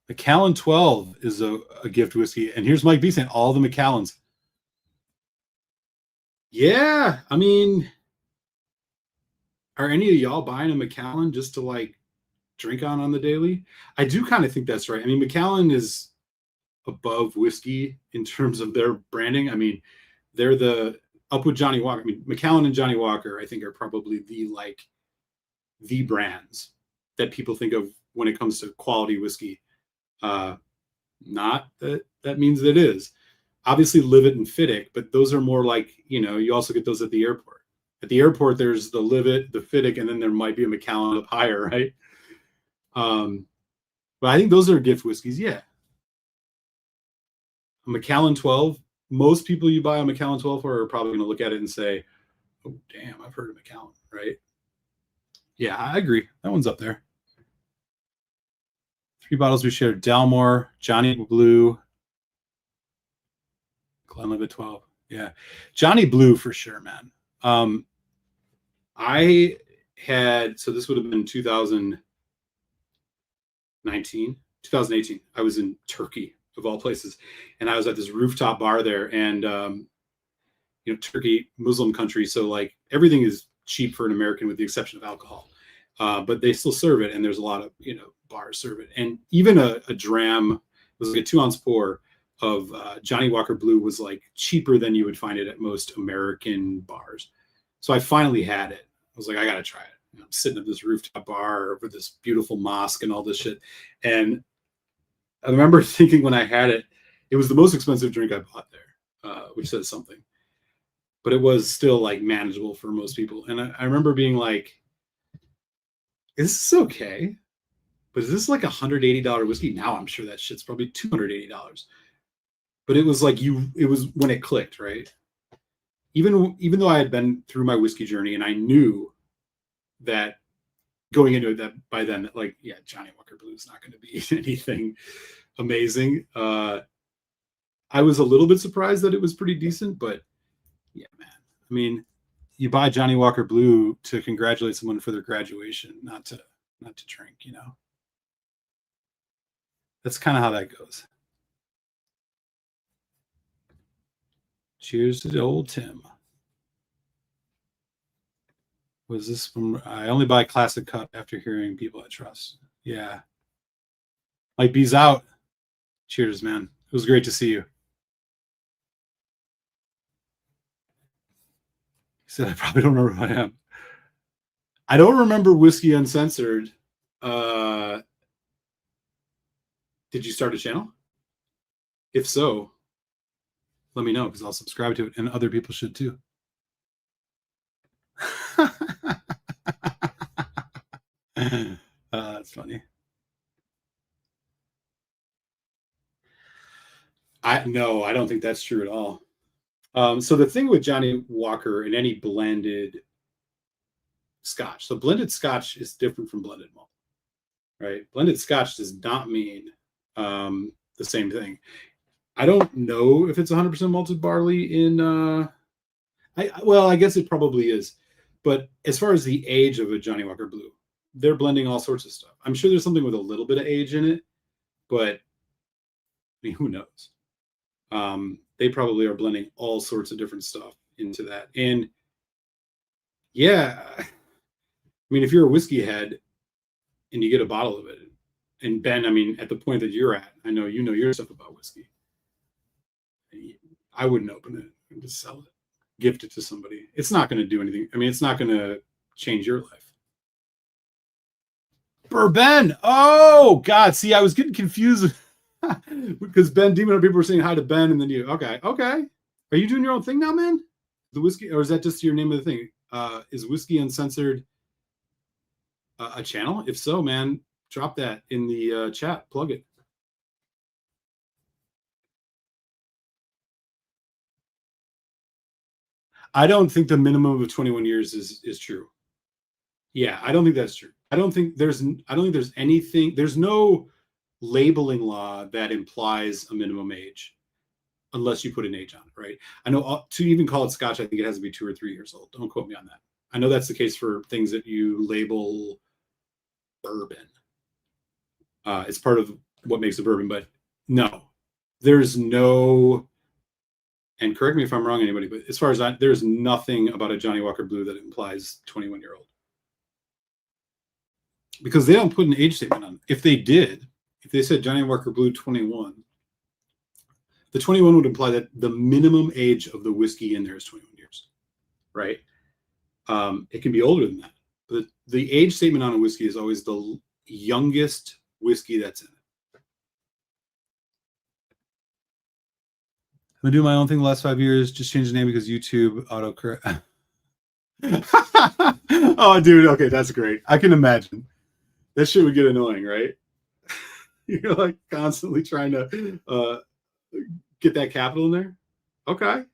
Macallan 12 is a gift whiskey. And here's Mike B saying all the Macallans. Yeah, I mean, are any of y'all buying a Macallan just to like drink on the daily? I do kind of think that's right. I mean, Macallan is above whiskey in terms of their branding. I mean, they're the up with Johnny Walker. I mean, Macallan and Johnny Walker, I think, are probably the brands that people think of when it comes to quality whiskey. Not that that means it is. Obviously, Livet and Fiddick, but those are more like, you also get those at the airport. At the airport, there's the Livet, the Fiddick, and then there might be a Macallan up higher, right? But I think those are gift whiskeys, yeah. A Macallan 12, most people you buy a Macallan 12 for are probably going to look at it and say, oh, damn, I've heard of Macallan, right? Yeah, I agree. That one's up there. 3 bottles we shared: Dalmore, Johnny Blue, Glenlivet 12. Yeah, Johnny Blue for sure, man. I had, so this would have been 2018. I was in Turkey, of all places, and I was at this rooftop bar there, and Turkey, Muslim country, so like everything is cheap for an American with the exception of alcohol, but they still serve it, and there's a lot of bars serve it, and even a dram was like a 2-ounce pour of Johnny Walker Blue was like cheaper than you would find it at most American bars. So I finally had it. I was like, I gotta try it. I'm sitting at this rooftop bar over this beautiful mosque and all this shit, and I remember thinking when I had it, it was the most expensive drink I bought there, which says something. But it was still like manageable for most people. And I remember being like, is this okay? But is this like $180 whiskey? Now I'm sure that shit's probably $280. But it was like it was when it clicked, right? Even though I had been through my whiskey journey and I knew that going into it that by then, that like, yeah, Johnny Walker Blue is not going to be anything amazing. I was a little bit surprised that it was pretty decent, but yeah, man. I mean, you buy Johnny Walker Blue to congratulate someone for their graduation, not to drink, That's kind of how that goes. Cheers to old Tim. Was this from, I only buy classic cut after hearing people I trust. Yeah. Mike B's out. Cheers, man. It was great to see you. He said, I probably don't remember who I am. I don't remember Whiskey Uncensored. Did you start a channel? If so, let me know, because I'll subscribe to it, and other people should too. That's funny. No, I don't think that's true at all. So the thing with Johnny Walker in any blended Scotch, so blended Scotch is different from blended malt, right? Blended Scotch does not mean the same thing. I don't know if it's 100% malted barley in. I guess it probably is, but as far as the age of a Johnny Walker Blue, they're blending all sorts of stuff. I'm sure there's something with a little bit of age in it, but I mean, who knows? They probably are blending all sorts of different stuff into that. And yeah, I mean, if you're a whiskey head and you get a bottle of it, and Ben, I mean, at the point that you're at, I know you know your stuff about whiskey. I wouldn't open it and just sell it, gift it to somebody. It's not going to do anything. I mean, it's not going to change your life. Bourbon. Oh God. See, I was getting confused because Ben Demon, people were saying hi to Ben, and then you. Okay. Are you doing your own thing now, man? The whiskey, or is that just your name of the thing? Is Whiskey Uncensored a channel? If so, man, drop that in the chat. Plug it. I don't think the minimum of 21 years is true. Yeah, I don't think that's true. I don't think there's anything. There's no labeling law that implies a minimum age, unless you put an age on it, right? I know to even call it Scotch, I think it has to be 2 or 3 years old. Don't quote me on that. I know that's the case for things that you label bourbon. It's part of what makes a bourbon, but no, there's no. And correct me if I'm wrong, anybody, but as far as there's nothing about a Johnny Walker Blue that implies 21-year-old. Because they don't put an age statement on it. If they did, if they said Johnny Walker Blue 21, The 21 would imply that the minimum age of the whiskey in there is 21 years, right? It can be older than that. But the age statement on a whiskey is always the youngest whiskey that's in it. I'm gonna do my own thing the last 5 years. Just change the name because YouTube autocorrect. Oh, dude. Okay, that's great. I can imagine. That shit would get annoying, right? You're like constantly trying to get that capital in there. Okay. Bourbon.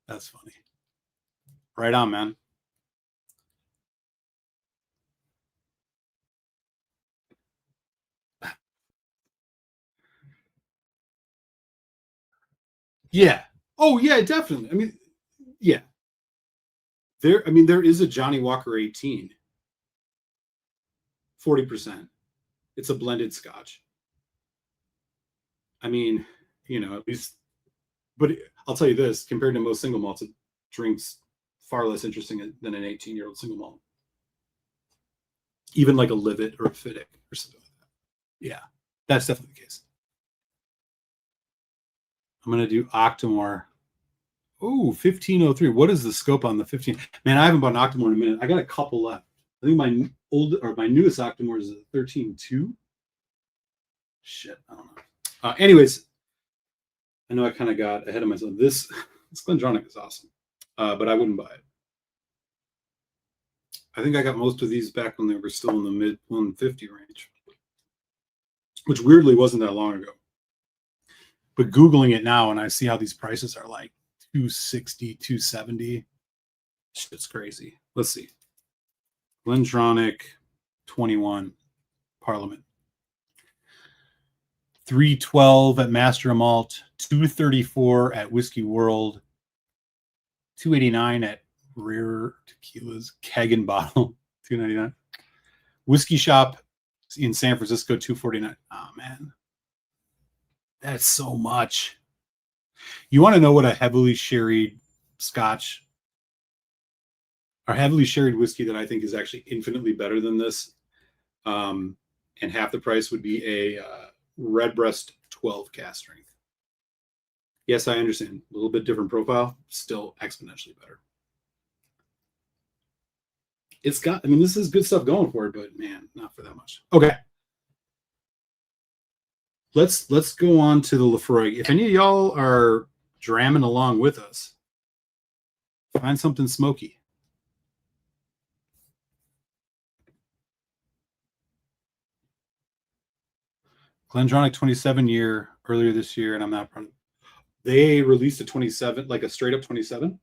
That's funny. Right on, man. Yeah. Oh, yeah, definitely. I mean, yeah. There is a Johnny Walker 18. 40%. It's a blended scotch. I mean, at least, but I'll tell you this, compared to most single malts, it drinks far less interesting than an 18-year-old single malt. Even like a Livet or a Fiddick or something like that. Yeah, that's definitely the case. I'm going to do Octomore. Oh, 1503. What is the scope on the 15? Man, I haven't bought an Octomore in a minute. I got a couple left. I think my newest Octomore is a 13.2. Shit, I don't know. Anyways, I know I kind of got ahead of myself. This Glendronach is awesome, but I wouldn't buy it. I think I got most of these back when they were still in the mid 150 range, which weirdly wasn't that long ago. But Googling it now and I see how these prices are like 260, 270. Shit's crazy. Let's see. Glendronach 21 Parliament. 312 at Master of Malt, 234 at Whiskey World, 289 at Rare Tequilas Keg and Bottle, 299. Whiskey Shop in San Francisco, 249. Oh man, that's so much. You want to know what a heavily sherried Scotch or heavily sherried whiskey that I think is actually infinitely better than this, and half the price would be a Redbreast 12 cask strength. Yes, I understand. A little bit different profile, still exponentially better. It's got, I mean, this is good stuff going for it, but man, not for that much. Okay. Let's go on to the Laphroaig. If any of y'all are dramming along with us, find something smoky. Glendronach 27 year earlier this year, and I'm not proud. They released a 27, like a straight up 27.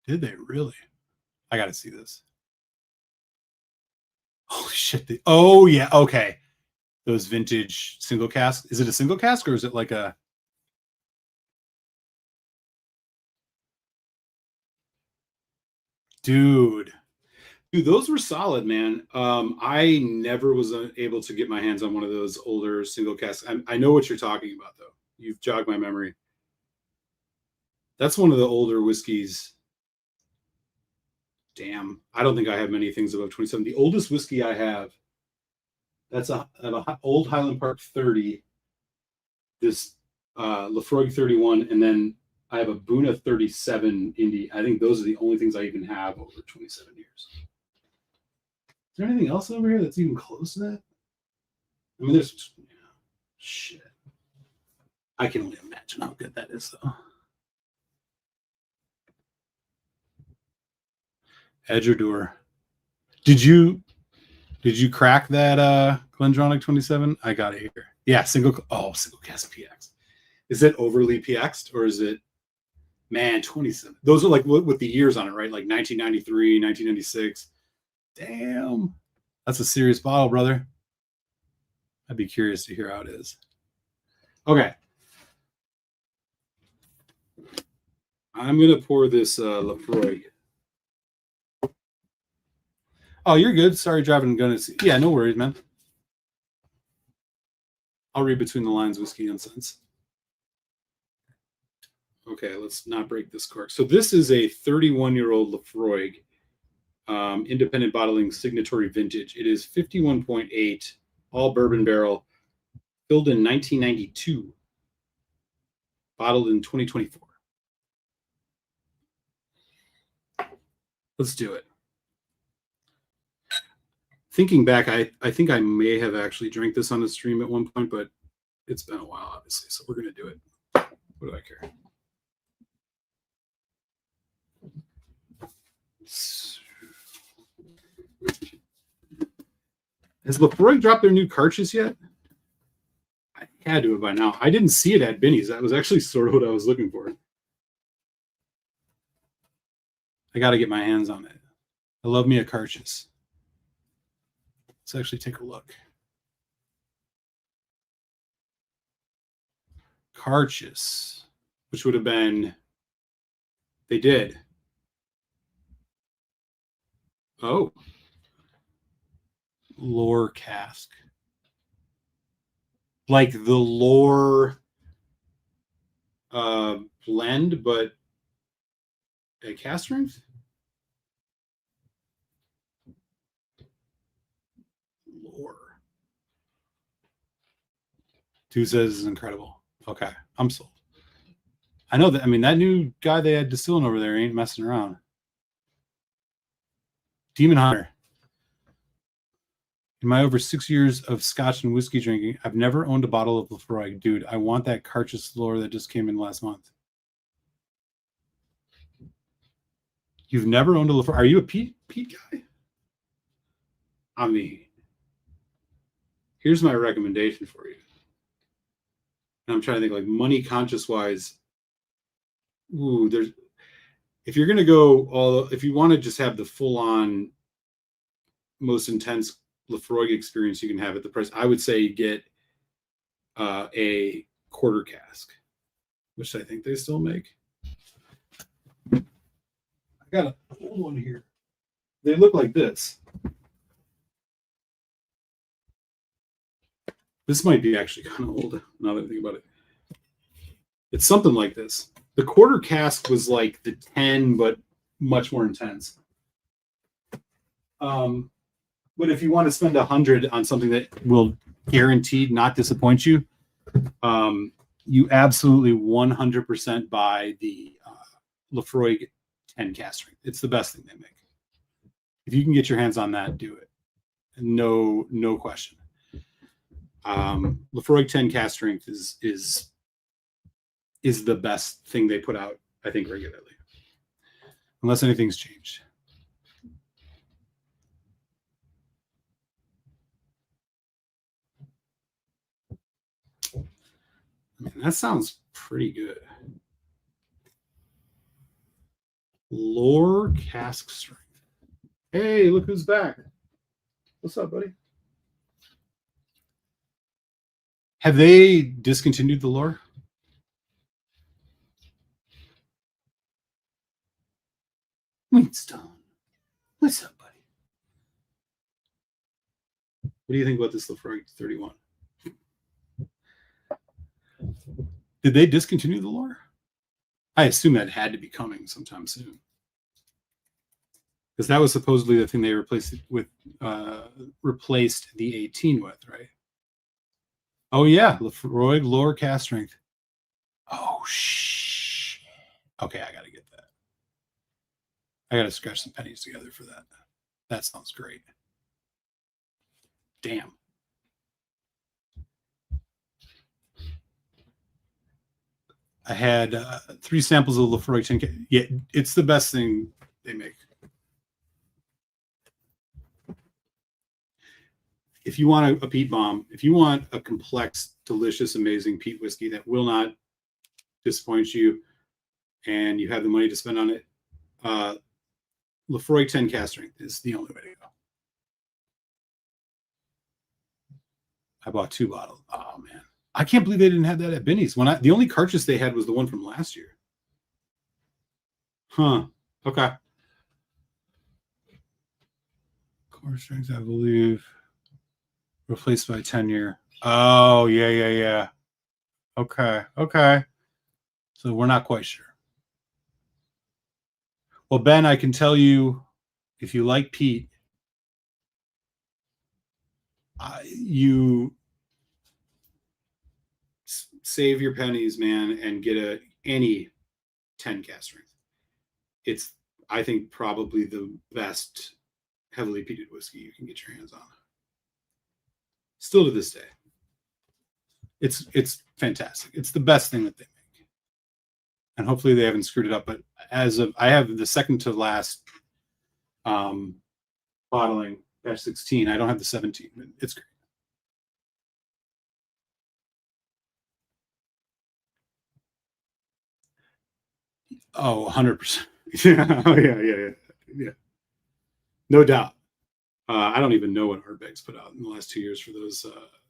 Did they really? I got to see this. Holy shit. Oh, yeah. Okay. Those vintage single cask. Is it a single cask or is it like a. Dude, those were solid, man. I never was able to get my hands on one of those older single casks. I know what you're talking about, though. You've jogged my memory. That's one of the older whiskeys. Damn, I don't think I have many things above 27. The oldest whiskey I have, that's an old Highland Park 30, this Laphroaig 31, and then I have a Boona 37 Indie. I think those are the only things I even have over 27 years. Is there anything else over here that's even close to that? I mean, there's shit. I can only imagine how good that is, though. Edgerdour. Did you crack that Glendronach 27? I got it here. Yeah, single cask PX. Is it overly PX'd or is it, man, 27? Those are like with the years on it, right? Like 1993, 1996. Damn. That's a serious bottle, brother. I'd be curious to hear how it is. Okay. I'm going to pour this Laphroaig. Oh, you're good. Sorry, driving gun. Yeah, no worries, man. I'll read between the lines, whiskey and sense. Okay, let's not break this cork. So this is a 31-year-old Lafroig independent bottling signatory vintage. It is 51.8, all bourbon barrel, filled in 1992, bottled in 2024. Let's do it. Thinking back, I think I may have actually drank this on the stream at one point, but it's been a while, obviously, so we're going to do it. What do I care? Has Lafroig dropped their new cartridge yet? I had to have by now. I didn't see it at Benny's. That was actually sort of what I was looking for. I got to get my hands on it. I love me a cartridge. Let's actually take a look. Cartridge, which would have been, they did. Oh. Lore cask. Like the lore blend, but a cask strength? Lore. Two says is incredible. Okay, I'm sold. I know that. I mean, that new guy they had distilling over there ain't messing around. Demon Hunter. In my over 6 years of scotch and whiskey drinking, I've never owned a bottle of Lafroig. Dude, I want that cartridge lore that just came in last month. You've never owned a Lafroig? Are you a Pete guy? I mean, here's my recommendation for you. And I'm trying to think, like, money conscious wise. Ooh, if you're gonna go if you want to just have the full on most intense Lafroig experience you can have at the price, I would say get a quarter cask, which I think they still make. I got an old one here. They look like this. This might be actually kind of old now that I think about it. It's something like this. The quarter cask was like the 10, but much more intense. But if you want to spend 100 on something that will guaranteed not disappoint you, you absolutely 100% buy the Lafroig 10 cask strength. It's the best thing they make. If you can get your hands on that, do it. No question. Lafroig 10 cask strength is the best thing they put out, I think, regularly, unless anything's changed. Man, that sounds pretty good. Lore cask strength. Hey, look who's back. What's up, buddy? Have they discontinued the lore? Wheatstone. What's up, buddy? What do you think about this Lafroig 31? Did they discontinue the lore? I assume that had to be coming sometime soon, because that was supposedly the thing they replaced the 18 with, right? Oh yeah, Lafroig lore cask strength. Oh shit. Okay, I gotta get that. I gotta scratch some pennies together for that. That sounds great. Damn. I had 3 samples of Lafroig 10K. Yeah, it's the best thing they make. If you want a peat bomb, if you want a complex, delicious, amazing peat whiskey that will not disappoint you, and you have the money to spend on it, Lafroig 10 cask strength is the only way to go. I bought 2 bottles. Oh man, I can't believe they didn't have that at Benny's. The only cartridge they had was the one from last year. Huh. Okay. Core strength, I believe, replaced by 10-year. Oh yeah. Okay. So we're not quite sure. Well, Ben, I can tell you, if you like peat, you save your pennies, man, and get any 10 cast strength. It's, I think, probably the best heavily peated whiskey you can get your hands on. Still to this day, it's fantastic. It's the best thing that they make, and hopefully they haven't screwed it up. But as of, I have the second to last bottling batch 16. I don't have the 17. It's great. Oh, 100%. Yeah. Oh, yeah. No doubt. I don't even know what Ardbeg's put out in the last 2 years for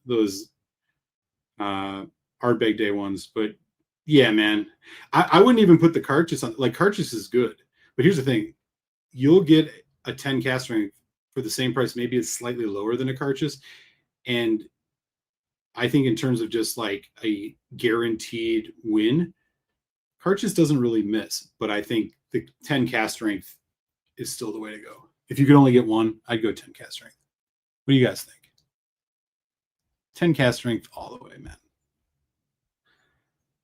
those Ardbeg Day ones. But yeah, man, I wouldn't even put the Cartridge on. Like, Cartridge is good, but here's the thing: you'll get a 10 cast strength for the same price. Maybe it's slightly lower than a Cartridge, and I think in terms of just like a guaranteed win, Cartridge doesn't really miss. But I think the 10 cast strength is still the way to go. If you could only get one, I'd go 10 cast strength. What do you guys think? 10 cast strength all the way, man.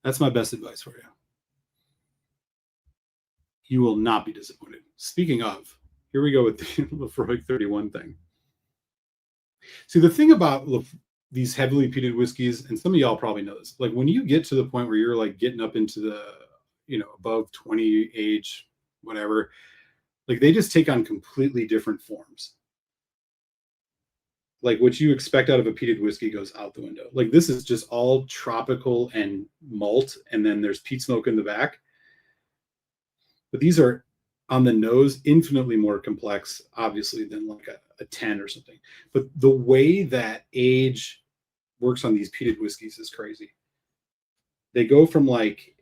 That's my best advice for you. You will not be disappointed. Speaking of, here we go with the Lefroy 31 thing. See, the thing about these heavily peated whiskeys, and some of y'all probably know this, like when you get to the point where you're like getting up into the, above 20 age, whatever, like they just take on completely different forms. Like what you expect out of a peated whiskey goes out the window. Like this is just all tropical and malt, and then there's peat smoke in the back. But these are on the nose infinitely more complex, obviously, than like a 10 or something. But the way that age works on these peated whiskeys is crazy. They go from like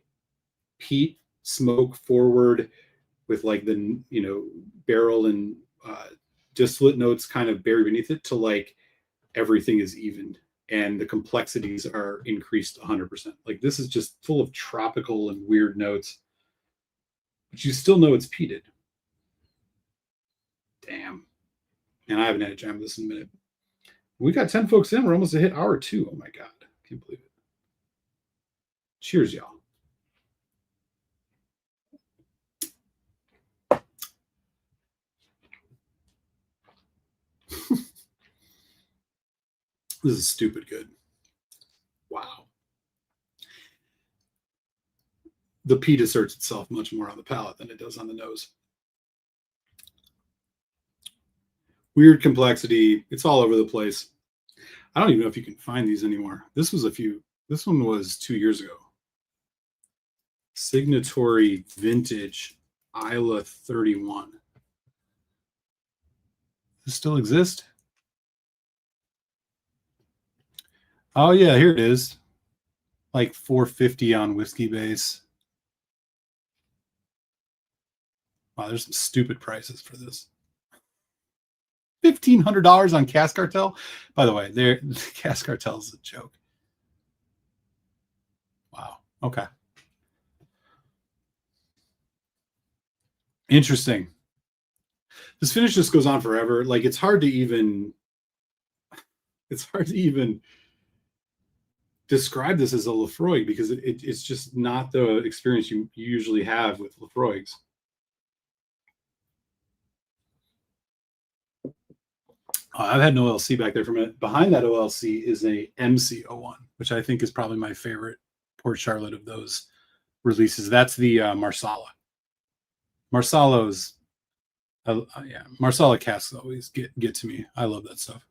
peat smoke forward with like the barrel and distillate notes kind of buried beneath it to like everything is evened and the complexities are increased 100%. Like this is just full of tropical and weird notes, but you still know it's peated. Damn. And I haven't had a jam with this in a minute. We got 10 folks in. We're almost to hit hour 2. Oh my God. Can't believe it. Cheers, y'all. This is stupid good. Wow. The peat asserts itself much more on the palate than it does on the nose. Weird complexity. It's all over the place. I don't even know if you can find these anymore. This one was 2 years ago. Signatory Vintage Isla 31. Does this still exist? Oh yeah, here it is. Like $4.50 on Whiskey Base. Wow, there's some stupid prices for this. $1,500 on Cask Cartel. By the way, the Cask Cartel is a joke. Wow. Okay. Interesting. This finish just goes on forever. Like it's hard to even describe this as a Lefroy because it's just not the experience you usually have with Lefroys. I've had an OLC back there for a minute. Behind that OLC is a MC01, which I think is probably my favorite Port Charlotte of those releases. That's the Marsala. Marsalos, yeah, Marsala casks always get to me. I love that stuff.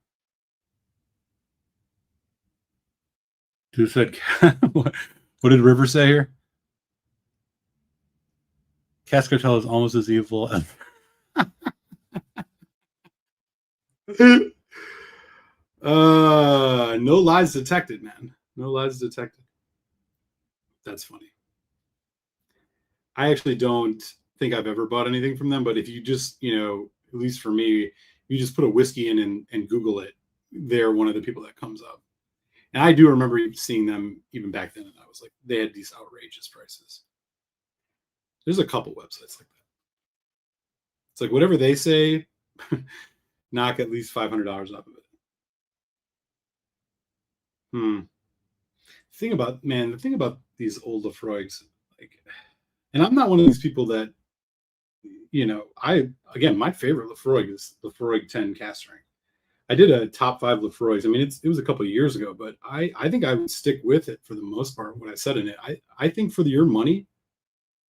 Who said what did River say here? Cask Cartel is almost as evil as no lies detected, man. No lies detected. That's funny. I actually don't think I've ever bought anything from them, but if you just, at least for me, you just put a whiskey in and Google it, they're one of the people that comes up. And I do remember seeing them even back then, and I was like, they had these outrageous prices. There's a couple websites like that. It's like whatever they say, knock at least $500 off of it. Hmm. The thing about these old Lefroigs, like, and I'm not one of these people that, my favorite Lefroy is Lefroy 10 cast strength. I did a top 5 Lefroys. I mean, it was a couple of years ago, but I think I would stick with it for the most part. What I said in it, I think for your money,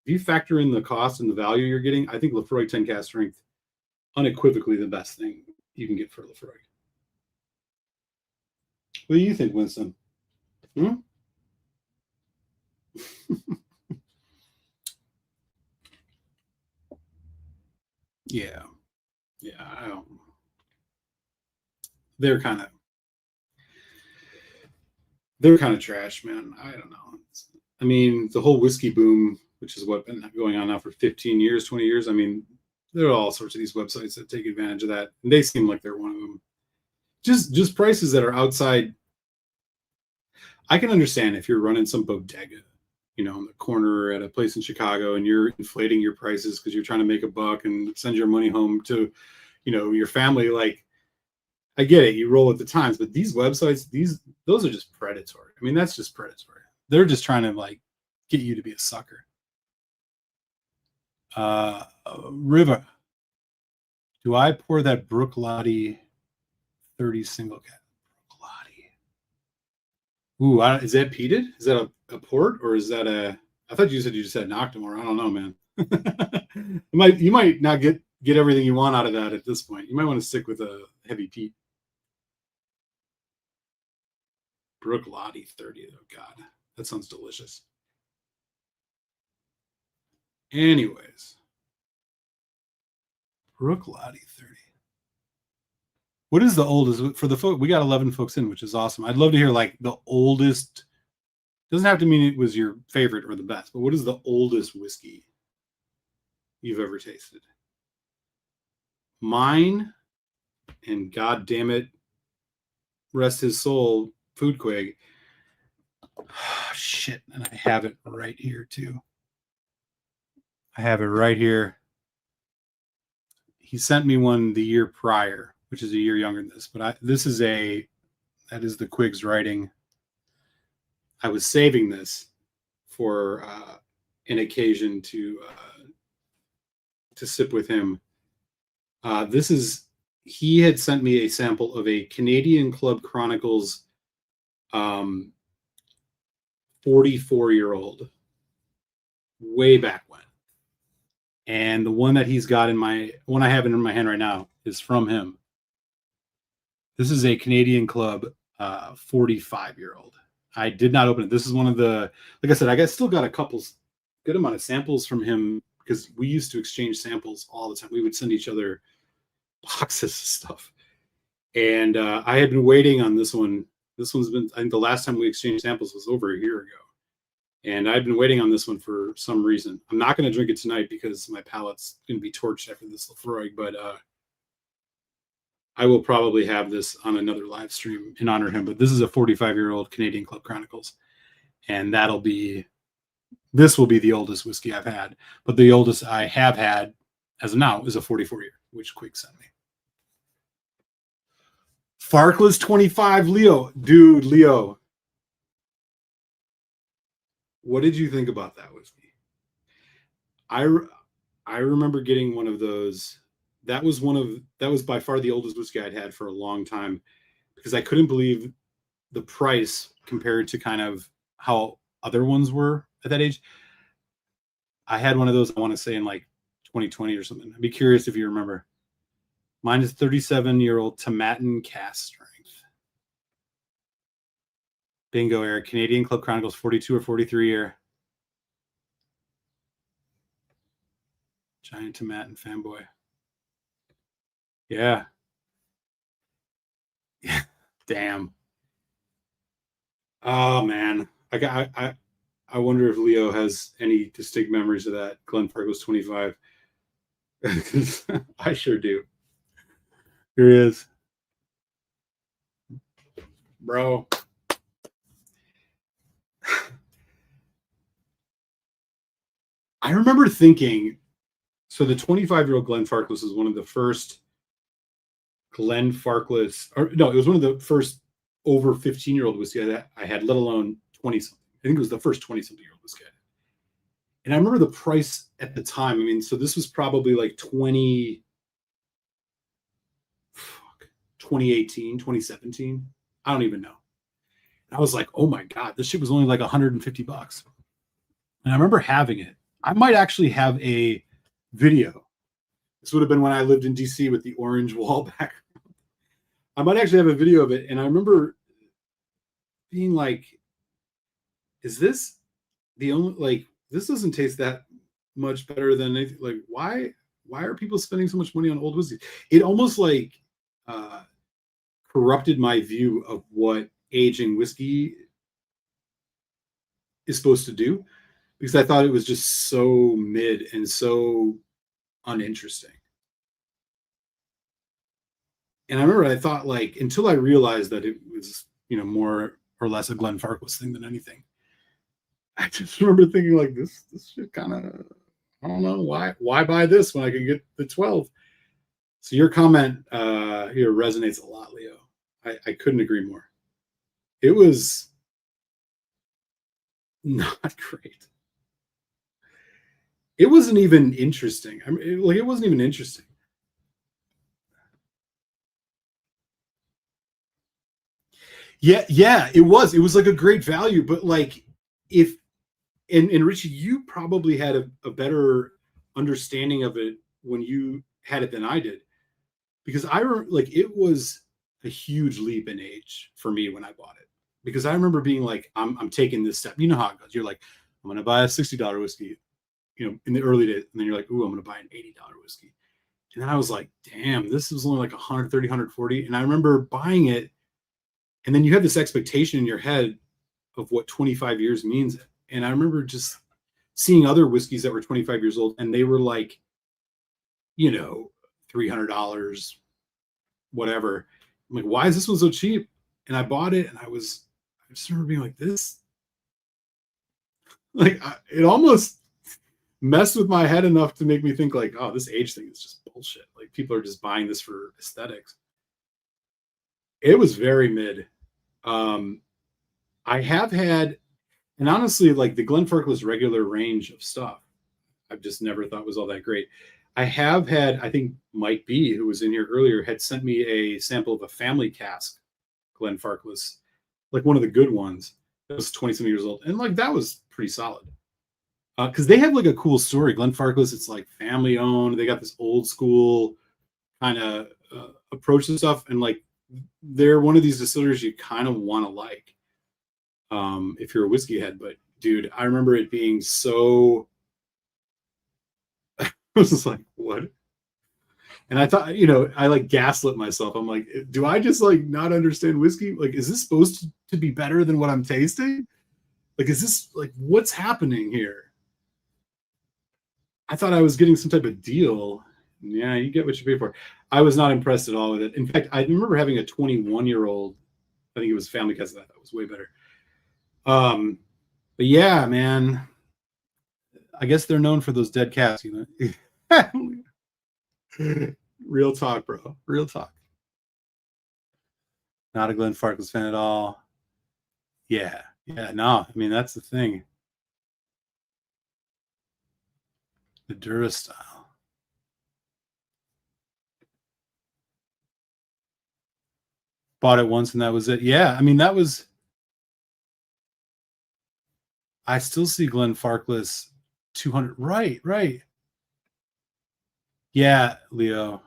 if you factor in the cost and the value you're getting, I think Lefroy 10 cast strength unequivocally the best thing you can get for Lefroy. What do you think, Winston? Hmm? Yeah, yeah. I don't. They're kind of they're kind of trash, man. I don't know. I mean, the whole whiskey boom, which is what been going on now for 15 years, 20 years. I mean, there are all sorts of these websites that take advantage of that, and they seem like they're one of them. Just prices that are outside. I can understand if you're running some bodega, in the corner at a place in Chicago, and you're inflating your prices because you're trying to make a buck and send your money home to, your family. Like, I get it, you roll with the times, but these websites, those are just predatory. I mean, that's just predatory. They're just trying to like get you to be a sucker. Riva, do I pour that Brook Lottie 30 single cat? Brook Lottie. Ooh, is that peated? Is that a port or is that a? I thought you said you just had Noctimore. I don't know, man. you might not get everything you want out of that at this point. You might want to stick with a heavy peat. Brook Lottie 30. Oh God, that sounds delicious. Anyways, Brook Lottie 30. What is the oldest for the folk? We got 11 folks in, which is awesome. I'd love to hear like the oldest. Doesn't have to mean it was your favorite or the best, but what is the oldest whiskey you've ever tasted? Mine, and God damn it, rest his soul, Foodquig. Shit, and I have it right here too. I have it right here. He sent me one the year prior, which is a year younger than this, but that is the Quig's writing. I was saving this for an occasion to sip with him. He had sent me a sample of a Canadian Club Chronicles 44-year-old way back when. And the one that he's got one I have in my hand right now is from him. This is a Canadian Club 45-year-old. I did not open it. This is one of the, like I said, still got a good amount of samples from him because we used to exchange samples all the time. We would send each other boxes of stuff. And I had been waiting on this one. This one's been, I think the last time we exchanged samples was over a year ago. And I've been waiting on this one for some reason. I'm not going to drink it tonight because my palate's going to be torched after this Lefroy, but I will probably have this on another live stream in honor of him. But this is a 45-year-old Canadian Club Chronicles. And this will be the oldest whiskey I've had. But the oldest I have had as of now is a 44-year, which Quig sent me. Farkless 25, Leo. Dude, Leo. What did you think about that whiskey? I remember getting one of those. That was by far the oldest whiskey I'd had for a long time because I couldn't believe the price compared to kind of how other ones were at that age. I had one of those, I want to say in like 2020 or something. I'd be curious if you remember. Mine is 37-year-old Tomatin cast strength. Bingo, Eric. Canadian Club Chronicles 42 or 43 year. Giant Tomatin fanboy. Yeah. Damn. Oh man. I wonder if Leo has any distinct memories of that Glen Fargo's 25. I sure do. Here he is. Bro. I remember thinking, so the 25-year-old Glenfarclas is one of the first Glenfarclas, or no, it was one of the first over 15-year-old whiskey that I had, let alone 20 something. I think it was the first 20 something year old whiskey I had. And I remember the price at the time. I mean, so this was probably like 2018, 2017. I don't even know. And I was like, oh my God, this shit was only like $150. And I remember having it. I might actually have a video. This would have been when I lived in DC with the orange wall background. I might actually have a video of it. And I remember being like, is this the only, like, this doesn't taste that much better than anything. Like, why are people spending so much money on old whiskey? It almost like corrupted my view of what aging whiskey is supposed to do, because I thought it was just so mid and so uninteresting. And I remember I thought, like, until I realized that it was, more or less a Glenfarclas thing than anything. I just remember thinking, like, this shit kind of, I don't know, why buy this when I can get the 12? So your comment here resonates a lot, Leo. I couldn't agree more. It was not great. It wasn't even interesting. I mean, it wasn't even interesting. Yeah, it was. It was like a great value, but like, if and Richie, you probably had a better understanding of it when you had it than I did, because I remember, like, it was a huge leap in age for me when I bought it, because I remember being like, I'm taking this step. You know how it goes. You're like, I'm going to buy a $60 whiskey, in the early days, and then you're like, ooh, I'm going to buy an $80 whiskey. And then I was like, damn, this was only like 130, 140. And I remember buying it, and then you have this expectation in your head of what 25 years means. And I remember just seeing other whiskeys that were 25 years old, and they were like, $300, whatever. I'm like, why is this one so cheap? And I bought it, and I just remember being like, this, like, it almost messed with my head enough to make me think, like, oh, this age thing is just bullshit. Like, people are just buying this for aesthetics. It was very mid. I have had, and honestly, like, the Glenfarclas regular range of stuff, I've just never thought was all that great. I have had, I think Mike B, who was in here earlier, had sent me a sample of a family cask Glenfarclas, like one of the good ones. That was 20 some years old, and like, that was pretty solid. Because they have like a cool story. Glenfarclas, it's like family owned. They got this old school kind of approach to stuff, and like, they're one of these distilleries you kind of want to like, if you're a whiskey head. But dude, I remember it being so. I was just like, what? And I thought, I like gaslit myself. I'm like, do I just like not understand whiskey? Like, is this supposed to be better than what I'm tasting? Like, is this like, what's happening here? I thought I was getting some type of deal. Yeah, you get what you pay for. I was not impressed at all with it. In fact, I remember having a 21-year-old, I think it was family cask, that was way better. But yeah, man, I guess they're known for those dead cats, Real talk, bro. Real talk. Not a Glenfarclas fan at all. Yeah, no. I mean, that's the thing. The Dura style. Bought it once, and that was it. Yeah, I mean, that was. I still see Glenfarclas 200. Right. Yeah, Leo.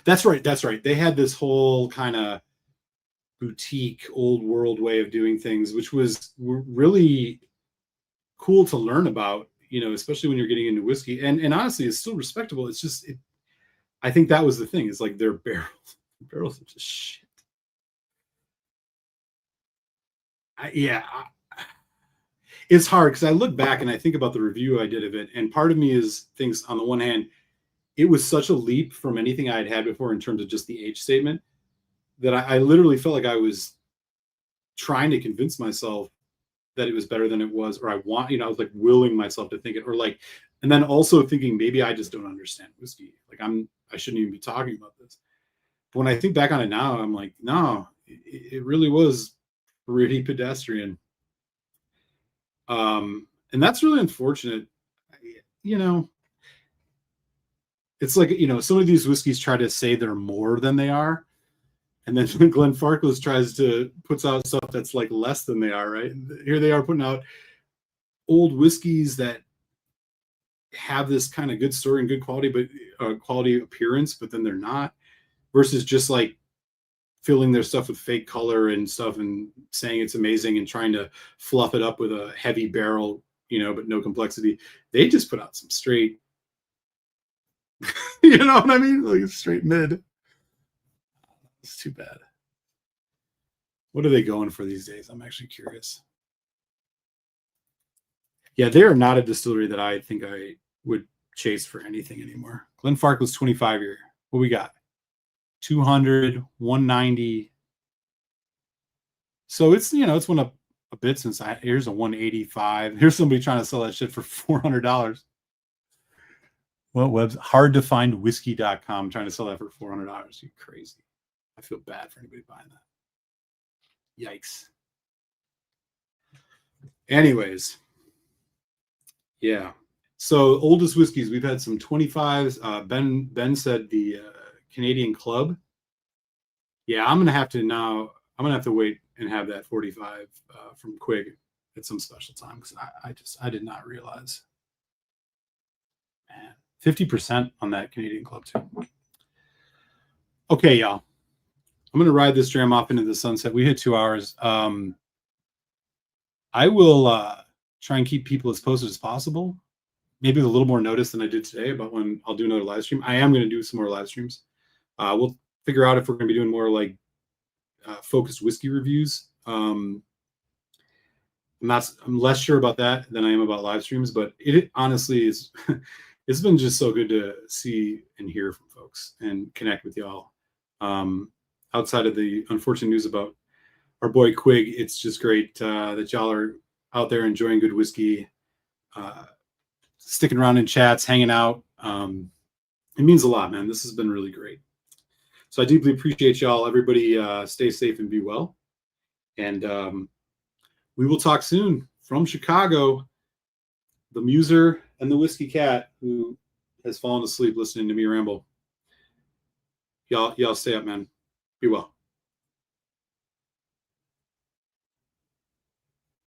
That's right. They had this whole kind of boutique, old world way of doing things, which was really cool to learn about, especially when you're getting into whiskey. And honestly, it's still respectable. It's just, I think that was the thing. It's like, their barrels are just shit. It's hard, because I look back and I think about the review I did of it, and part of me thinks, on the one hand, it was such a leap from anything I had before in terms of just the age statement, that I literally felt like I was trying to convince myself that it was better than it was, or I want, I was like willing myself to think it, or like, and then also thinking maybe I just don't understand whiskey. Like I shouldn't even be talking about this. But when I think back on it now, I'm like, no, it really was pretty pedestrian. And that's really unfortunate. You know, it's like, some of these whiskeys try to say they're more than they are. And then Glenfarclas tries to puts out stuff that's like less than they are, right? Here they are putting out old whiskeys that have this kind of good story and good quality, but quality appearance, but then they're not, versus just like filling their stuff with fake color and stuff and saying it's amazing and trying to fluff it up with a heavy barrel, but no complexity. They just put out some straight, you know what I mean? Like straight mid. It's too bad. What are they going for these days? I'm actually curious. Yeah, they are not a distillery that I think I would chase for anything anymore. Glenfarclas 25 year. What we got? 200, 190. So it's, it's went up a bit since here's a 185. Here's somebody trying to sell that shit for $400. Well, webs hard to find whiskey.com trying to sell that for $400. You crazy. I feel bad for anybody buying that. Yikes. Anyways. Yeah. So oldest whiskeys, we've had some 25s. Ben said the Canadian Club. Yeah, I'm gonna have to wait and have that 45 from Quig at some special time, because I did not realize. Man, 50% on that Canadian Club too. Okay, y'all. I'm gonna ride this dram off into the sunset. We hit 2 hours. I will try and keep people as posted as possible. Maybe with a little more notice than I did today about when I'll do another live stream. I am going to do some more live streams. We'll figure out if we're going to be doing more like focused whiskey reviews. I'm less sure about that than I am about live streams, but it honestly is. It's been just so good to see and hear from folks and connect with y'all. Outside of the unfortunate news about our boy Quig, it's just great that y'all are out there enjoying good whiskey, sticking around in chats, hanging out. It means a lot, man. This has been really great. So I deeply appreciate y'all. Everybody stay safe and be well. And we will talk soon from Chicago, the Muser and the Whiskey Cat, who has fallen asleep listening to me ramble. Y'all stay up, man. Be well.